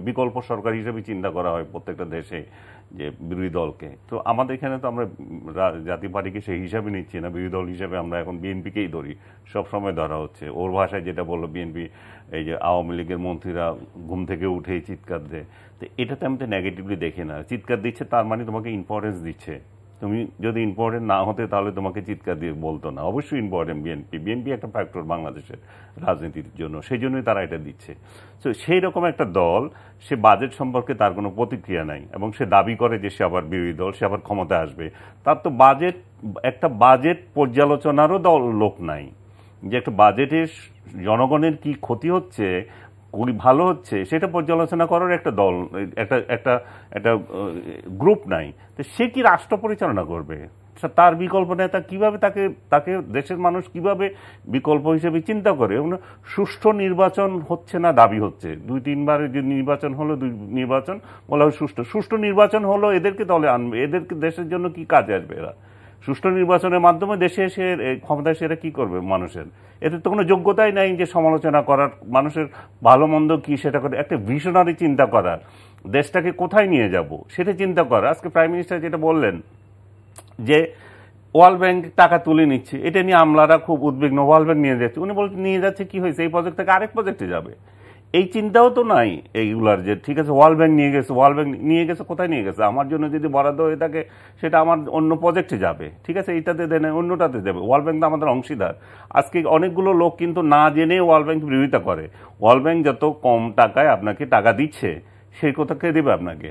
বিকল্প সরকার হিসেবে চিন্তা করা হয় প্রত্যেকটা দেশে, যে বিরোধী দলকে। তো আমাদের এখানে তো আমরা জাতীয় পার্টিকে সেই হিসাবে নিচ্ছি না, বিরোধী দল হিসাবে আমরা এখন বিএনপিকেই ধরি, সবসময় ধরা হচ্ছে। ওর ভাষায় যেটা বললো বিএনপি, এই যে আওয়ামী লীগের মন্ত্রীরা ঘুম থেকে উঠেই চিৎকার দেয়, তো এটাতে আমি তো নেগেটিভলি দেখি না। চিৎকার দিচ্ছে তার মানে তোমাকে ইম্পর্টেন্স দিচ্ছে। তুমি যদি ইম্পর্টেন্ট না হতে তাহলে তোমাকে চিৎকার দিয়ে বলতো না। অবশ্যই ইম্পর্টেন্ট বিএনপি একটা ফ্যাক্টর বাংলাদেশের রাজনীতির জন্য, সেই জন্যই তারা এটা দিচ্ছে। তো সেই রকম একটা দল, সে বাজেট সম্পর্কে তার কোনো প্রতিক্রিয়া নাই এবং সে দাবি করে যে সে আবার বিরোধী দল, সে আবার ক্ষমতায় আসবে। তার তো একটা বাজেট পর্যালোচনারও লোক নাই, যে একটা বাজেটের জনগণের কি ক্ষতি হচ্ছে, খুবই ভালো হচ্ছে, সেটা পর্যালোচনা করার একটা দল, একটা গ্রুপ নাই। তো সে কি রাষ্ট্র পরিচালনা করবে? তার বিকল্প নেতা কিভাবে তাকে দেশের মানুষ কিভাবে বিকল্প হিসেবে চিন্তা করে? সুষ্ঠু নির্বাচন হচ্ছে না দাবি হচ্ছে, 2-3 বার যে নির্বাচন হলো, নির্বাচন বলা হয় সুষ্ঠু নির্বাচন হলো, এদেরকে দলে আনবে, এদেরকে দেশের জন্য কি কাজে আসবে এরা? সুষ্ঠু নির্বাচনের মাধ্যমে দেশে এসে ক্ষমতায় সেটা কি করবে মানুষের? এতে তো কোনো যোগ্যতাই নাই যে সমালোচনা করার, মানুষের ভালো মন্দ কি সেটা করে একটা ভিশনারি চিন্তা করার, দেশটাকে কোথায় নিয়ে যাব সেটা চিন্তা করা। আজকে প্রাইম মিনিস্টার যেটা বললেন যে ওয়ার্ল্ড ব্যাংক টাকা তুলে নিচ্ছে, এটা নিয়ে আমলারা খুব উদ্বিগ্ন, ওয়ার্ল্ড ব্যাংক নিয়ে যাচ্ছে। উনি বলছেন নিয়ে যাচ্ছে কি হয়েছে, এই প্রজেক্ট থেকে আরেক প্রজেক্টে যাবে, এই চিন্তাও তো নাই এইগুলার। যে ঠিক আছে ওয়ার্ল্ড ব্যাংক নিয়ে গেছে, কোথায় নিয়ে গেছে? আমার জন্য যদি বরাদ্দ হয়ে থাকে সেটা আমার অন্য প্রজেক্টে যাবে, ঠিক আছে, এইটাতে দেন, অন্যটাতে দেবে। ওয়ার্ল্ড ব্যাংক তো আমাদের অংশীদার। আজকে অনেকগুলো লোক কিন্তু না জেনে ওয়ার্ল্ড ব্যাংক বিরোধিতা করে। ওয়ার্ল্ড ব্যাংক যত কম টাকায় আপনাকে টাকা দিচ্ছে, সেই কথা কে দেবে আপনাকে?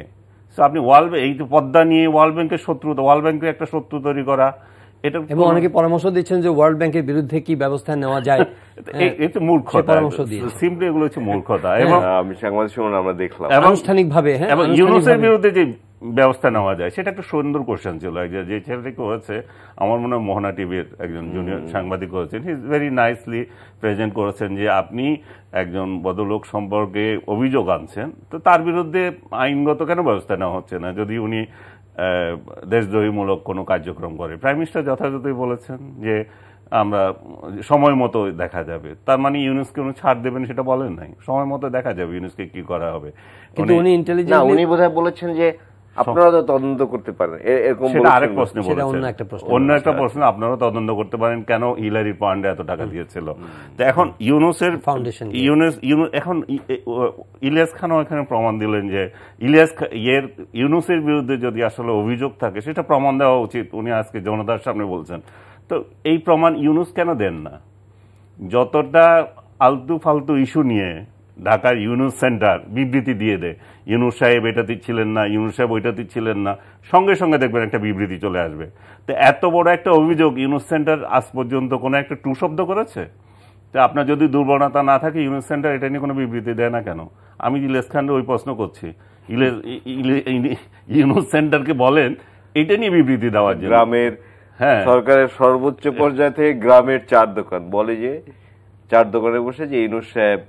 তো আপনি এই পদ্মা নিয়ে ওয়ার্ল্ড ব্যাংকের শত্রুতা, ওয়ার্ল্ড ব্যাংকের একটা শত্রু তৈরি করা, এবং অনেকে পরামর্শ দিচ্ছেন যে ওয়ার্ল্ড ব্যাংকের বিরুদ্ধে কি ব্যবস্থা নেওয়া যায়। এটা মূর্খতা, সিম্পলি এগুলো হচ্ছে মূর্খতা। এবং আমি সাংবাদিক সম্মেলনে আমরা দেখলাম আনুষ্ঠানিকভাবে, এবং ইউনুসের বিরুদ্ধে যে ব্যবস্থা নেওয়া যায় সেটা একটা সুন্দর কোশ্চেন ছিল। যে ছেলেটি হয়েছে, আমার মনে হয় মোহনা টিভির একজন জুনিয়র সাংবাদিক করেছেন, he is very nicely present করেছেন যে আপনি একজন বড়লোক সম্পর্কে অভিযোগ আনছেন, তো তার বিরুদ্ধে আইনগত কেন ব্যবস্থা নেওয়া হচ্ছে না যদি উনি দেশদ্রোহীমূলক কোনো কার্যক্রম করে? প্রাইম মিনিস্টার যথাযথই বলেছেন যে আমরা সময় মতো দেখা যাবে। তার মানে ইউনুসকে উনি ছাড় দেবেন সেটা বলেন নাই, সময় মতো দেখা যাবে ইউনুসকে কি করা হবে। কিন্তু উনি ইন্টেলিজেন্ট, উনি বোধহয় বলেছেন যে আপনারা তো তদন্ত করতে পারেন, এরকম সেটা আরেক প্রশ্ন বলেছেন, অন্য একটা প্রশ্ন, আপনারা তদন্ত করতে পারেন কেন হিলারি পান্ডে এত টাকা দিয়েছিল। তো এখন ইউনুসের ফাউন্ডেশন, এখন ইলিয়াস খানও এখানে প্রমাণ দিলেন যে ইউনুসের বিরুদ্ধে যদি আসলে অভিযোগ থাকে সেটা প্রমাণ দেওয়া উচিত। উনি আজকে জনতার সামনে বলছেন, তো এই প্রমাণ ইউনুস কেন দেন না? যতটা আলতু ফালতু ইস্যু নিয়ে ঢাকার ইউনুস সেন্টার বিবৃতি দিয়ে দেয়, ইউনুস সাহেব এটাতে ছিলেন না, ইউনুস সাহেব ওইটাতে ছিলেন না, সঙ্গে সঙ্গে দেখবেন একটা বিবৃতি চলে আসবে। তো এত বড় একটা অভিযোগ, ইউনুস সেন্টার আজ পর্যন্ত কোনো একটা টু শব্দ করেছে? তো আপনার যদি দুর্বলতা না থাকে ইউনুস সেন্টার এটা নিয়ে কোনো বিবৃতি দেয় না কেন? আমি ইলিয়াস খানকে ওই প্রশ্ন করছি, ইউনুস সেন্টারকে বলেন এটা নিয়ে বিবৃতি দেওয়ার জন্য। গ্রামের সরকারের সর্বোচ্চ পর্যায় থেকে গ্রামের 4 দোকান বলে যে 4 দোকানে বসে যে ইউনুস সাহেব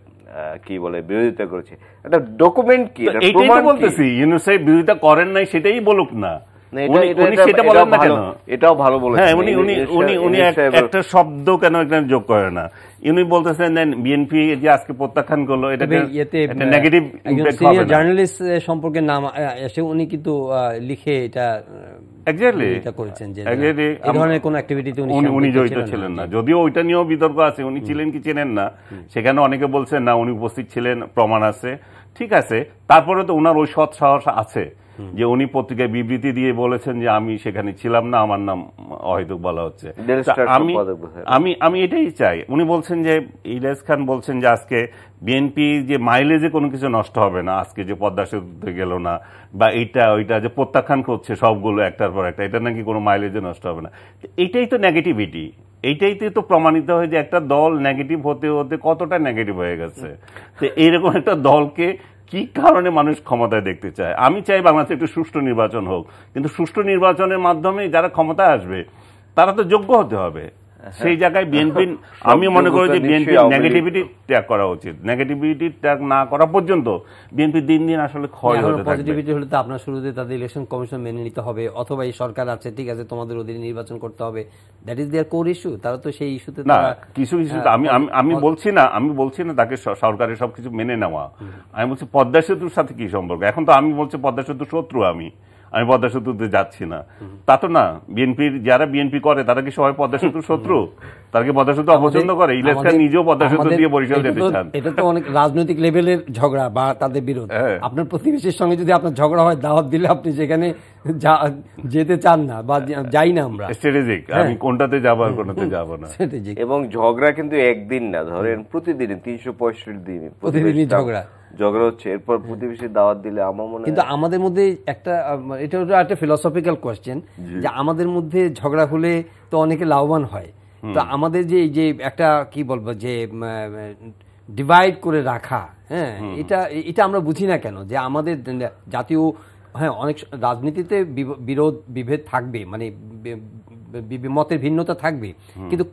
কি বলে বিরোধিতা করেছে, একটা ডকুমেন্ট কি? এটাই তো বলতেছি, ইউনুস সাহেব বিরোধিতা করেন নাই সেটাই বলুক না, এটাও ভালো বলেছেন। হ্যাঁ, উনি একটা শব্দ কেন এখানে যোগ করে না? উনি বলতেছেন বিএনপি যে আজকে প্রত্যাখ্যান করলো, এটা নেগেটিভ ইমপ্যাক্ট হবে না। জার্নালিস্ট সম্পর্কে নাম এসে উনি কিন্তু লিখে এটা এক্স্যাক্টলি করেছেন যে এই ধরনের কোন অ্যাক্টিভিটিতে উনি জড়িত ছিলেন না। যদিও ওইটা নিয়েও বিতর্ক আছে, উনি ছিলেন কি ছিলেন না, সেখানে অনেকে বলছেন না উনি উপস্থিত ছিলেন, প্রমাণ আছে, ঠিক আছে। তারপরে তো উনার ওই সৎ সাহস আছে যে উনি পত্রিকায় বিবৃতি দিয়ে বলেছেন যে আমি সেখানে ছিলাম না, আমার নাম অহেতুক বলা হচ্ছে। আমি এটাই চাই। উনি বলছেন যে ইলিয়াস খান বলছেন যে আজকে বিএনপি যে মাইলেজে কোনো কিছু নষ্ট হবে না, আজকে যে পদ্মা সেতুতে গেল না বা এইটা ওইটা যে প্রত্যাখ্যান করছে সবগুলো একটার পর একটা, এটা নাকি কোনো মাইলেজে নষ্ট হবে না। এটাই তো নেগেটিভিটি, এইটাইতে তো প্রমাণিত হয় যে একটা দল নেগেটিভ হতে হতে কতটা নেগেটিভ হয়ে গেছে। তো এইরকম একটা দলকে কি কারণে মানুষ ক্ষমতায় দেখতে চায়? আমি চাই বাংলাদেশে একটু সুষ্ঠু নির্বাচন হোক, কিন্তু সুষ্ঠু নির্বাচনের মাধ্যমে যারা ক্ষমতায় আসবে তারা তো যোগ্য হতে হবে। সেই জায়গায় বিএনপি, আমি মনে করি যে বিএনপি নেগেটিভিটি ত্যাগ করা উচিত। নেগেটিভিটি ত্যাগ না করা পর্যন্ত বিএনপি দিন দিন আসলে ক্ষয় হতে থাকবে। পজিটিভিটি হলে তো আপনার শুরুতে তাদের ইলেকশন কমিশন মেনে নিতে হবে, অথবা এই সরকার আছে ঠিক আছে তোমাদের অধীনে নির্বাচন করতে হবে, that is their core issue. তারা তো সেই ইস্যুতে না, কিছু কিছু আমি বলছি না তাকে সরকারের সবকিছু মেনে নেওয়া। আমি বলছি পদ্মা সেতুর সাথে কি সম্পর্ক? এখন তো আমি বলছি পদ্মা সেতুর শত্রু, আমি পদ্মা সেতুতে যাচ্ছি না, তা তো না। বিএনপির যারা বিএনপি করে তারা কি সবাই পদ্মা সেতুর শত্রু? তারা কি পদ্মা সেতু অপছন্দ করে? ইলেকশন নিজেও পদ্মা সেতু দিয়ে বরিশাল যেতে চান। এটা তো অনেক রাজনৈতিক লেভেলের ঝগড়া বা তাদের বিরোধ। আপনার প্রতিবেশীর সঙ্গে যদি আপনার ঝগড়া হয়, দাওয়াত দিলে আপনি সেখানে যেতে চান না বা যাই না আমরা। স্ট্র্যাটেজিক, আমি কোনটাতে যাবো আর কোনটাতে যাবো না। এবং ঝগড়া কিন্তু একদিন না, ধরেন প্রতিদিন 365 দিন প্রতিদিনই ঝগড়া হচ্ছে। এরপর প্রতিবেশী দাওয়াত দিলে আমার মনে হয় কিন্তু আমাদের মধ্যে একটা এটা একটা ফিলোসফিক্যাল কোয়েশ্চেন, যে আমাদের মধ্যে ঝগড়া হলে তো অনেকে লাভবান হয়। তো আমাদের যে এই যে একটা কি বলবো যে ডিভাইড করে রাখা, হ্যাঁ, এটা আমরা বুঝি না কেন? যে আমাদের জাতীয়, হ্যাঁ, অনেক রাজনীতিতে বিরোধ বিভেদ থাকবে, মানে মতের ভিন্নতা থাকবে, কিন্তু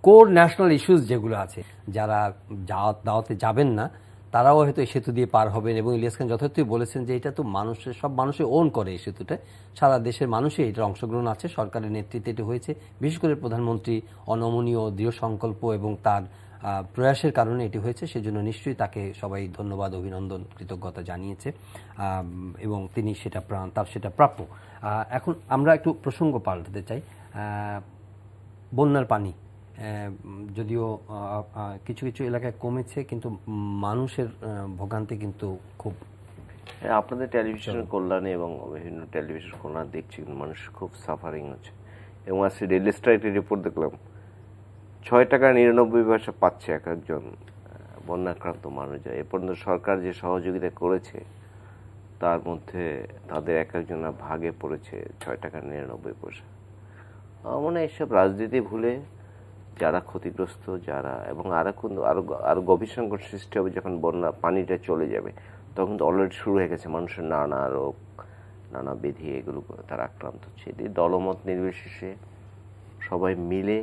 কোর ন্যাশনাল ইস্যুস যেগুলো আছে, যারা দাওয়াতে যাবেন না তারাও হয়তো এই সেতু দিয়ে পার হবেন। এবং ইলিয়াস খান যথার্থই বলেছেন যে এটা তো মানুষের, সব মানুষই ওন করে এই সেতুটা, সারা দেশের মানুষই এটার অংশগ্রহণ আছে, সরকারের নেতৃত্বে এটি হয়েছে। বিশেষ করে প্রধানমন্ত্রী অনমনীয় দৃঢ় সংকল্প এবং তার প্রয়াসের কারণে এটি হয়েছে। সেজন্য নিশ্চয়ই তাকে সবাই ধন্যবাদ, অভিনন্দন, কৃতজ্ঞতা জানিয়েছে এবং তিনি সেটা তার সেটা প্রাপ্য। এখন আমরা একটু প্রসঙ্গ পাল্টাতে চাই। বন্যার পানি যদিও কিছু কিছু এলাকায় কমেছে, কিন্তু মানুষের ভোগান্তি কিন্তু খুব। আপনাদের টেলিভিশনের কল্যাণে এবং বিভিন্ন টেলিভিশন কল্যাণ দেখছি, মানুষ খুব সাফারিং হচ্ছে। এবং আজকে ডেইলি স্টার একটি রিপোর্ট দেখলাম, 6 টাকা 99 পয়সা পাচ্ছে এক একজন বন্যাক্রান্ত মানুষ। এ পর্যন্ত সরকার যে সহযোগিতা করেছে তার মধ্যে তাদের এক একজনের ভাগে পড়েছে 6 টাকা 99 পয়সা। আমার মনে হয় এসব রাজনীতি ভুলে যারা ক্ষতিগ্রস্ত, যারা, এবং আরো গভীর সংকট সৃষ্টি হবে যখন বন্যা পানিটা চলে যাবে, তখন তো অলরেডি শুরু হয়ে গেছে। মানুষের নানা রোগ, নানা ব্যাধি, এগুলো তারা আক্রান্ত হচ্ছে। দলমত নির্বিশেষে সবাই মিলে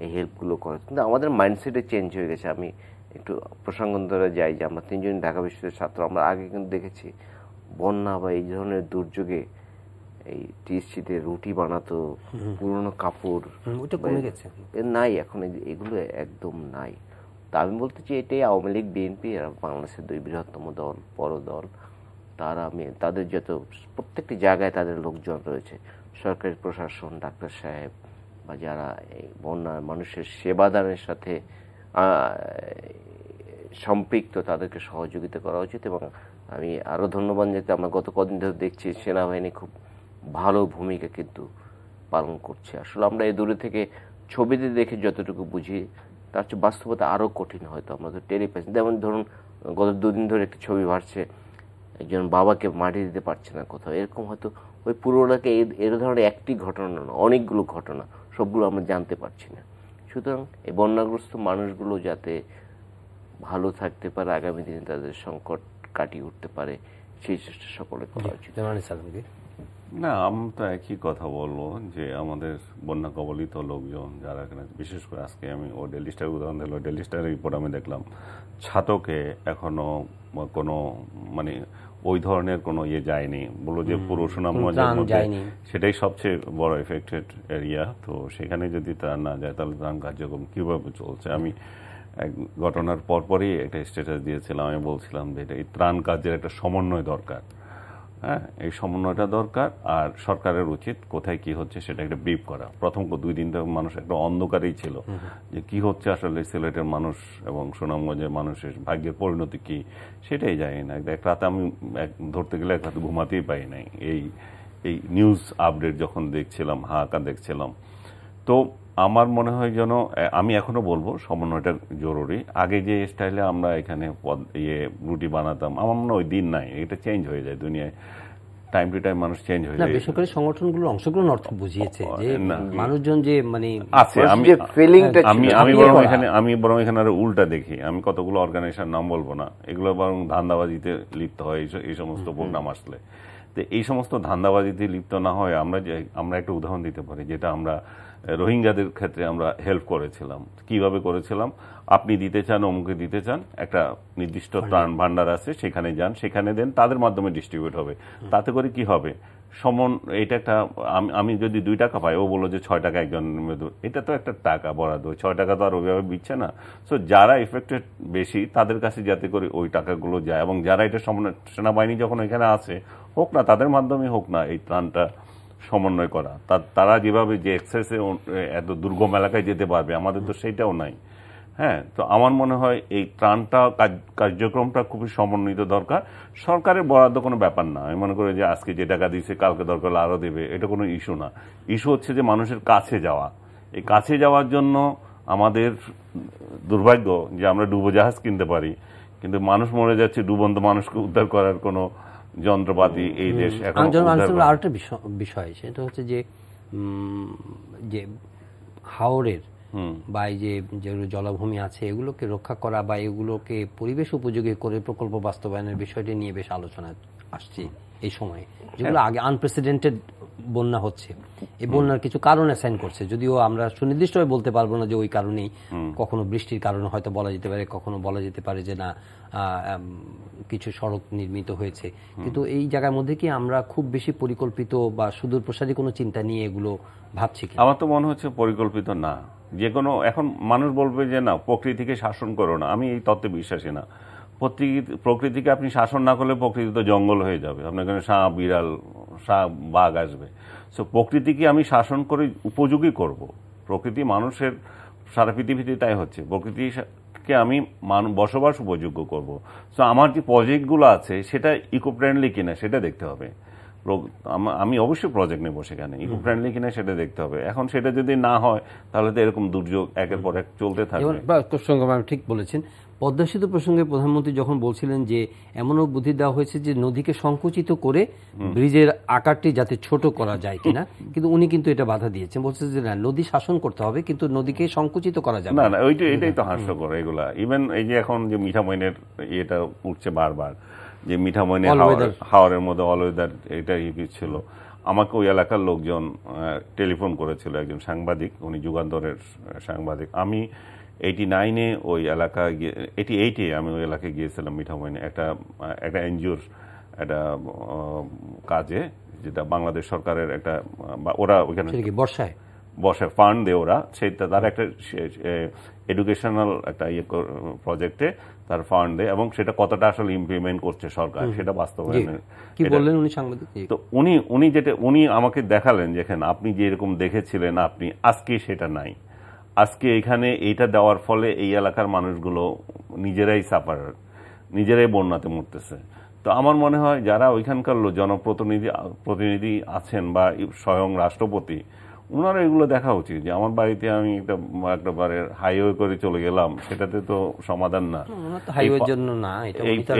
এই হেল্পগুলো করে। কিন্তু আমাদের মাইন্ডসেটে চেঞ্জ হয়ে গেছে। আমি একটু প্রসঙ্গান্তরে যাই যে আমরা 3 জন ঢাকা বিশ্ববিদ্যালয়ের ছাত্র, আমরা আগে কিন্তু দেখেছি বন্যা বা এই ধরনের দুর্যোগে এই টিএসসিতে রুটি বানাতো, পুরনো কাপড়, নাই এখন এগুলো একদম নাই। তা আমি বলতে চাই এটাই আওয়ামী লীগ, বিএনপি, এরা বাংলাদেশের 2 বৃহত্তম দল, বড় দল। তাদের যত প্রত্যেকটি জায়গায় তাদের লোকজন রয়েছে, সরকারি প্রশাসন, ডাক্তার সাহেব বা যারা এই বন্যার মানুষের সেবাদানের সাথে সম্পৃক্ত, তাদেরকে সহযোগিতা করা উচিত। এবং আমি আরো ধন্যবাদ জানাতে, আমরা গত কদিন ধরে দেখছি সেনাবাহিনী খুব ভালো ভূমিকা কিন্তু পালন করছে। আসলে আমরা এই দূরে থেকে ছবিতে দেখে যতটুকু বুঝি, তার চেয়ে বাস্তবতা আরো কঠিন। হয়তো আমরা তো টেরি পাচ্ছি। যেমন ধরুন গত 2 দিন ধরে একটি ছবি ভাসছে, একজন বাবাকে মাটি দিতে পারছে না কোথাও, এরকম হয়তো ওই পুরো এলাকায় এর ধরনের একটি ঘটনা না, অনেকগুলো ঘটনা, সবগুলো আমরা জানতে পারছি না। সুতরাং এই বন্যাগ্রস্ত মানুষগুলো যাতে ভালো থাকতে পারে, আগামী দিনে তাদের সংকট কাটিয়ে উঠতে পারে, সেই চেষ্টা সকলে করা উচিত। না, আমি তো একই কথা বলবো যে আমাদের বন্যা কবলিত লোকজন যারা এখানে, বিশেষ করে আজকে আমি ও ডেইলি স্টার উদাহরণ দিল, ডেইলি স্টারের রিপোর্ট আমি দেখলাম, ছাতকে এখনো কোনো মানে ওই ধরনের কোনো ইয়ে যায়নি, বললো যে পুরো সুনামগঞ্জের মধ্যে সেটাই সবচেয়ে বড় এফেক্টেড এরিয়া। তো সেখানে যদি ত্রাণ না যায় তাহলে ত্রাণ কার্যক্রম কিভাবে চলছে? আমি এক ঘটনার পরপরই একটা স্ট্যাটাস দিয়েছিলাম, আমি বলছিলাম যে এই ত্রাণ কার্যের একটা সমন্বয় দরকার। হ্যাঁ, এই সমন্বয়টা দরকার। আর সরকারের উচিত কোথায় কি হচ্ছে সেটা একটা ব্রিফ করা। প্রথম 2 দিন ধরে মানুষ একটা অন্ধকারেই ছিল যে কি হচ্ছে আসলে সিলেটের মানুষ এবং সুনামগঞ্জের মানুষের ভাগ্যের পরিণতি কি, সেটাই জানি না। এক রাতে আমি ধরতে গেলে এক রাতে ঘুমাতেই পাই নাই এই নিউজ আপডেট যখন দেখছিলাম, হাহাকার দেখছিলাম। তো আমার মনে হয় যেন, আমি এখনো বলবো সমন্বয়টা জরুরি। আগে যে স্টাইলে আমরা এখানে রুটি বানাতাম, আমার মনে হয় ওই দিন নাই, এটা চেঞ্জ হয়ে যায় দুনিয়ায়। টাইম টু টাইম মানুষ চেঞ্জ হয়ে না, যায়। বেসরকারি সংগঠনগুলোর অংশগ্রহণ অর্থ বুঝিয়েছে যে মানুষজন যে মানে আছে। আমি বরং এখানে আরো উল্টা দেখি। আমি কতগুলো অর্গানাইজেশন নাম বলবো না, এগুলো বরং ধান্দাবাজিতে লিপ্ত হয় এই সমস্ত প্রোগ্রাম আসলে। তো এই সমস্ত ধান্দাবাজিতে লিপ্ত না হয় আমরা একটা উদাহরণ দিতে পারি, যেটা আমরা রোহিঙ্গাদের ক্ষেত্রে আমরা হেল্প করেছিলাম। কিভাবে করেছিলাম? আপনি দিতে চান, অমুকে দিতে চান, একটা নির্দিষ্ট ত্রাণ ভান্ডার আছে, সেখানে যান, সেখানে দেন, তাদের মাধ্যমে ডিস্ট্রিবিউট হবে। তাতে করে কি হবে? এটা একটা, আমি যদি 2 টাকা পাই, ও বললো যে 6 টাকা একজন, এটা তো একটা টাকা বরাদ্দ, 6 টাকা তো আর ওইভাবে দিচ্ছে না। সো যারা এফেক্টেড বেশি তাদের কাছে যাতে করে ওই টাকাগুলো যায়, এবং যারা এটা সেনাবাহিনী যখন এখানে আছে, হোক না তাদের মাধ্যমে হোক না এই ত্রাণটা সমন্বয় করা, তারা যেভাবে যে এক্সেসে এত দুর্গম এলাকায় যেতে পারবে, আমাদের তো সেইটাও নাই। হ্যাঁ, তো আমার মনে হয় এই ত্রাণটা কার্যক্রমটা খুবই সমন্বিত দরকার। সরকারের বরাদ্দ কোনো ব্যাপার না। আমি মনে করি যে আজকে যে টাকা দিচ্ছে কালকে দরকার হলে আরো দেবে, এটা কোনো ইস্যু না। ইস্যু হচ্ছে যে মানুষের কাছে যাওয়া। এই কাছে যাওয়ার জন্য আমাদের দুর্ভাগ্য যে আমরা ডুবোজাহাজ কিনতে পারি, কিন্তু মানুষ মরে যাচ্ছে, ডুবন্ত মানুষকে উদ্ধার করার কোনো যন্ত্রপাতি এই দেশ এখন। আরেকটা বিষয় সেটা হচ্ছে যে হাওরের বা এই যে জলাভূমি আছে এগুলোকে রক্ষা করা বা এগুলোকে পরিবেশ উপযোগী করে প্রকল্প বাস্তবায়নের বিষয়টি নিয়ে বেশ আলোচনা আসছে এই সময়ে, যেগুলো আগে আনপ্রেসিডেন্টেড বন্যা হচ্ছে। এই বন্যার কিছু কারণ অ্যাসাইন করছে, যদিও আমরা সুনির্দিষ্টভাবে বলতে পারবো না যে ওই কারণেই, কখনো বৃষ্টির কারণে হয়তো বলা যেতে পারে, কখনো বলা যেতে পারে যে না কিছু সড়ক নির্মিত হয়েছে। কিন্তু এই জায়গার মধ্যে কি আমরা খুব বেশি পরিকল্পিত বা সুদূর প্রসারী কোনো চিন্তা নিয়ে এগুলো ভাবছি কি? আমার তো মনে হচ্ছে পরিকল্পিত না। যে কোনো, এখন মানুষ বলবে যে না প্রকৃতিকে শাসন করো না, আমি এই তত্ত্বে বিশ্বাসী না। প্রকৃতিকে আপনি শাসন না করলে প্রকৃতি তো জঙ্গল হয়ে যাবে, আপনার এখানে সাপ, বিড়াল, বাঘ আসবে। সো প্রকৃতিকে আমি শাসন করে উপযোগী করব। প্রকৃতি মানুষের সারা পৃথিবীতে তাই হচ্ছে, প্রকৃতিকে আমি বসবাস উপযোগ্য করব। সো আমার যে প্রজেক্টগুলো আছে সেটা ইকো ফ্রেন্ডলি কিনা সেটা দেখতে হবে। আমি অবশ্যই প্রজেক্ট নেবো সেখানে, ইকো ফ্রেন্ডলি কিনা সেটা দেখতে হবে। এখন সেটা যদি না হয় তাহলে তো এরকম দুর্যোগ একের পর এক চলতে থাকবে। ঠিক বলেছেন। পদ্মা সেতু প্রসঙ্গে প্রধানমন্ত্রী যখন বলছিলেন যে এমনও বুদ্ধি দেওয়া হয়েছে যে নদীকে সংকুচিত করে ব্রিজের আকারটি যাতে ছোট করা যায় কিনা, কিন্তু উনি কিন্তু এটা বাধা দিয়েছেন, বলছেন যে না, নদী শাসন করতে হবে কিন্তু নদীকে সংকুচিত করা যাবে না। এটাই তো হাস্যকর এগুলা। ইভেন এই যে এখন যে মিঠামইনের এটা উঠছে বারবার, যে মিঠামইনে হাওরের মধ্যে অলওয়েদার, এটা ছিল। আমাকে ওই এলাকার লোকজন টেলিফোন করেছিল, একজন সাংবাদিক, উনি যুগান্তরের সাংবাদিক। আমি 89-এ ওই এলাকায় 88-এ আমি ওই এলাকায় গিয়েছিলাম মিঠামইনে, একটা এনজিওর একটা কাজে, যেটা বাংলাদেশ সরকারের একটা, ওরা ওইখানে বর্ষায় ফান্ড দেয়, ওরা সেটা তার একটা এডুকেশনাল একটা প্রজেক্টে তার ফান্ড দেয়, এবং সেটা কতটা আসলে ইমপ্লিমেন্ট করছে সরকার সেটা বাস্তবায়নের। তো উনি আমাকে দেখালেন যেখানে আপনি যে এরকম দেখেছিলেন আপনি, আজকে সেটা নাই। আজকে এখানে এইটা দেওয়ার ফলে এই এলাকার মানুষগুলো নিজেরাই নিজেরাই বন্যাতে মরতেছে। তো আমার মনে হয় যারা ওইখানকার জনপ্রতিনিধি আছেন বা স্বয়ং রাষ্ট্রপতি, ওনারা এগুলো দেখা উচিত। যে আমার বাড়িতে আমি একবারে হাইওয়ে করে চলে গেলাম, সেটাতে তো সমাধান না।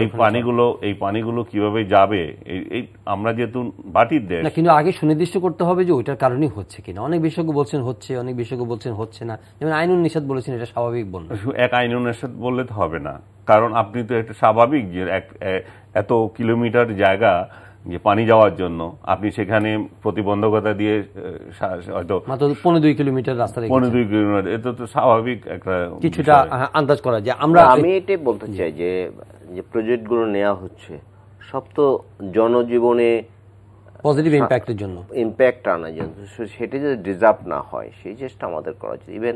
এই পানিগুলো কিভাবে যাবে, আমরা যেহেতু বাটির দেশ, কিন্তু আগে সুনির্দিষ্ট করতে হবে যে ওইটার কারণেই হচ্ছে কিনা। অনেক বিশেষজ্ঞ বলছেন হচ্ছে, অনেক বিশেষজ্ঞ বলছেন হচ্ছে না। যেমন আইনুন নিষাদ বলেছেন এটা স্বাভাবিক বন্যা। এক আইনুন নিষাদ বললে তো হবে না, কারণ আপনি তো একটা স্বাভাবিক যে এত কিলোমিটার জায়গা যে পানি যাওয়ার জন্য আপনি সেখানে প্রতিবন্ধকতা দিয়ে হয়তো মাত্র 15-2 কিলোমিটার রাস্তা, 15-2 কিলোমিটার, এটা তো স্বাভাবিক একটা কিছুটা আন্দাজ করা যায়। আমি এটাই বলতে চাই যে প্রজেক্টগুলো নেওয়া হচ্ছে সব তো জনজীবনে পজিটিভ ইম্প্যাক্টের জন্য, ইম্প্যাক্ট আনার জন্য। সেটা যদি ডিজার্ভ না হয় সেই চেষ্টা আমাদের করা উচিত। ইভেন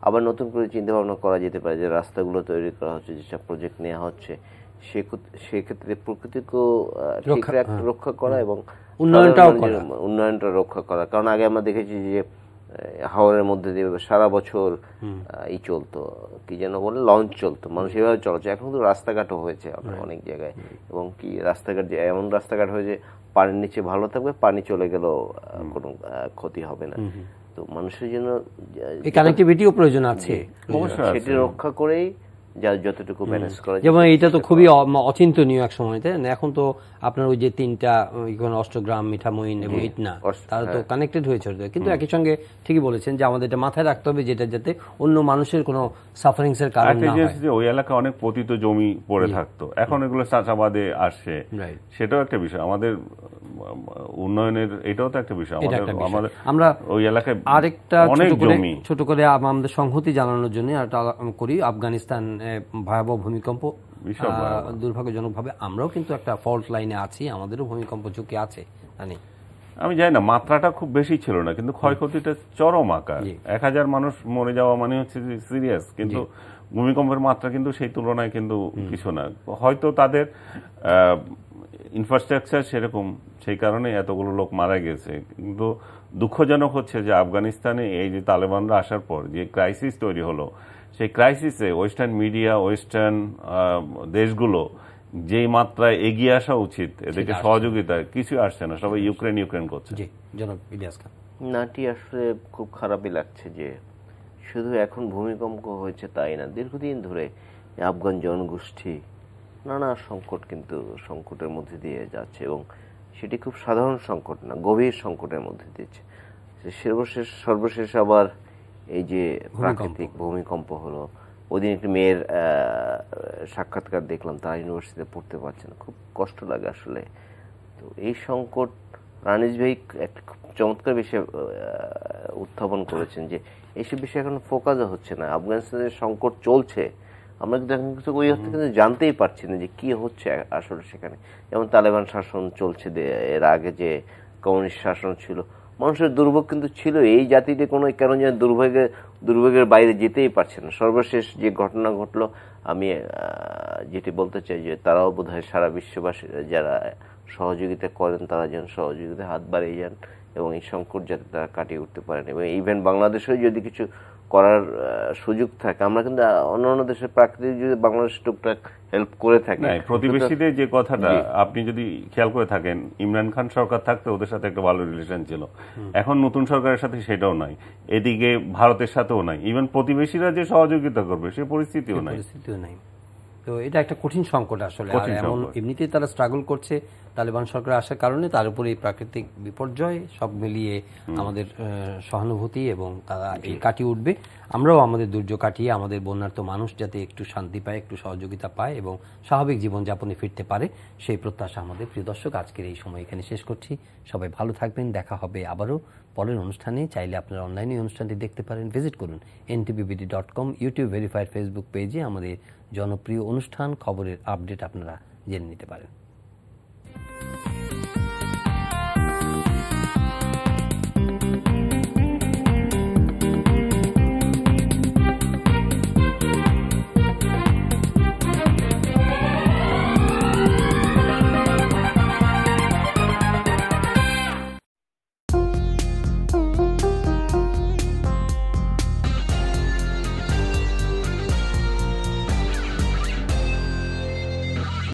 আবার নতুন করে চিন্তা ভাবনা করা যেতে পারে যে রাস্তাগুলো তৈরি করা হচ্ছে, যেসব প্রজেক্ট নেওয়া হচ্ছে সেক্ষেত্রে প্রকৃতিকেও রক্ষা করা এবং উন্নয়নটা রক্ষা করা। কারণ আগে আমরা দেখেছি যে হাওরের মধ্যে দিয়ে সারা বছর ই চলতো, কি যেন বলে, লঞ্চ চলতো, মানুষ এভাবে চলাচল। এখন তো রাস্তাঘাটও হয়েছে অনেক জায়গায়, এবং কি রাস্তাঘাট যে এমন রাস্তাঘাট হয়েছে পানির নিচে ভালো থাকবে, পানি চলে গেলেও কোনো ক্ষতি হবে না। তো মানুষের জন্য কানেক্টিভিটিও প্রয়োজন আছে, সেটি রক্ষা করেই যা যতটুকু ম্যানেজ করা যায়। যেমন এটা তো খুবই অচিন্তনীয় এক সময়, তাই না? এখন তো আপনার ওই যে তিনটা অষ্টগ্রাম, মিঠামইন এবং ইটনা, তারা তো কানেক্টেড হয়েছে, কিন্তু একই সঙ্গে ঠিকই বলেছেন যে আমাদের এটা মাথায় রাখতে হবে যেটা যাতে অন্য মানুষের কোনো সাফারিংস এর কারণ না হয়। ওই এলাকায় অনেক পতিত জমি পড়ে থাকতো, এখন এগুলো চাষাবাদে আসছে, সেটাও একটা বিষয়। আমাদের উন্নয়নের এটাও তো একটা বিষয়। আমরা ওই এলাকায় আরেকটা ছোট করে আমাদের সংহতি জানানোর জন্য করি, আফগানিস্তান ভয়াবহ ভূমিকম্প, দুর্ভাগ্যজনকভাবে আমরাও কিন্তু একটা ফল্ট লাইনে আছি, আমাদেরও ভূমিকম্প ঝুঁকি আছে। আমি জানি না, মাত্রাটা খুব বেশি ছিল না, কিন্তু ক্ষয়ক্ষতিটা চরম আকার। 1000 মানুষ মরে যাওয়া মানে হচ্ছে সিরিয়াস, কিন্তু ভূমিকম্পের মাত্রা কিন্তু সেই তুলনায় কিন্তু কিছু না। হয়তো তাদের ইনফ্রাস্ট্রাকচার সেরকম, সেই কারণে এতগুলো লোক মারা গেছে। কিন্তু দুঃখজনক হচ্ছে যে আফগানিস্তানে এই যে তালেবানরা আসার পর যে ক্রাইসিস তৈরি হলো, সেই ক্রাইসিসে ওয়েস্টার্ন মিডিয়া, ওয়েস্টার্ন দেশগুলো যেই মাত্রায় এগিয়ে আসা উচিত, এদেরকে সহযোগিতা, কিছু আসছে না, সবাই ইউক্রেন করছে। নাটি আসলে খুব খারাপই লাগছে যে শুধু এখন ভূমিকম্প হয়েছে তাই না, দীর্ঘদিন ধরে আফগান জনগোষ্ঠী নানা সংকট, কিন্তু সংকটের মধ্যে দিয়ে যাচ্ছে, এবং সেটি খুব সাধারণ সংকট না, গভীর সংকটের মধ্যে দিয়েছে। সর্বশেষ আবার এই যে প্রাকৃতিক ভূমিকম্প হলো, ওদিন একটি মেয়ের সাক্ষাৎকার দেখলাম, তারা ইউনিভার্সিটিতে পড়তে পারছে না, খুব কষ্ট লাগে আসলে। তো এই সংকট রানিজ ভাই একটা খুব চমৎকার বিষয় উত্থাপন করেছেন যে এইসব বিষয়ে এখন ফোকাসও হচ্ছে না। আফগানিস্তানের সংকট চলছে, আমরা কিন্তু এখন কিছু ওই অর্থে কিন্তু জানতেই পারছি না যে কি হচ্ছে আসলে সেখানে। যেমন তালেবান শাসন চলছে, এর আগে যে কমিউনিস্ট শাসন ছিল, মানুষের দুর্ভোগ কিন্তু ছিল। এই জাতিতে কোনো কেন যেন দুর্ভোগের বাইরে যেতেই পারছে না। সর্বশেষ যে ঘটনা ঘটলো, আমি যেটি বলতে চাই যে তারাও বোধহয় সারা বিশ্ববাসী যারা সহযোগিতা করেন, তারা যেন সহযোগিতা হাত বাড়িয়ে যান এবং এই সংকট যাতে তারা কাটিয়ে উঠতে পারেন। এবং ইভেন বাংলাদেশেও যদি কিছু করার সুযোগ থাকে, আমরা কিন্তু অন্যান্য দেশের প্রাকৃতিক যদি বাংলাদেশ টুকটাক হেল্প করে থাকি। প্রতিবেশীদের যে কথাটা আপনি যদি খেয়াল করে থাকেন, ইমরান খান সরকার থাকতে ওদের সাথে একটা ভালো রিলেশন ছিল, এখন নতুন সরকারের সাথে সেটাও নাই, এদিকে ভারতের সাথেও নাই, ইভেন প্রতিবেশীরা যে সহযোগিতা করবে সে পরিস্থিতিও নাই। তো এটা একটা কঠিন সংকট আসলে। এমন এমনিতেই তারা স্ট্রাগল করছে তালেবান সরকার আসার কারণে, তার উপরে এই প্রাকৃতিক বিপর্যয়, সব মিলিয়ে আমাদের সহানুভূতি, এবং তারা এই কাটিয়ে উঠবে। আমরাও আমাদের দুর্যোগ কাটিয়ে আমাদের বন্যার্ত মানুষ যাতে একটু শান্তি পায়, একটু সহযোগিতা পায় এবং স্বাভাবিক জীবনযাপনে ফিরতে পারে, সেই প্রত্যাশা আমাদের। প্রিয় দর্শক, আজকের এই সময় এখানে শেষ করছি। সবাই ভালো থাকবেন, দেখা হবে আবারও পরের অনুষ্ঠানে। চাইলে আপনারা অনলাইনে অনুষ্ঠানটি দেখতে পারেন, ভিজিট করুন ntvbd.com, ইউটিউব ভেরিফাইড ফেসবুক পেজে আমাদের জনপ্রিয় অনুষ্ঠান খবরের আপডেট আপনারা জেনে নিতে পারেন।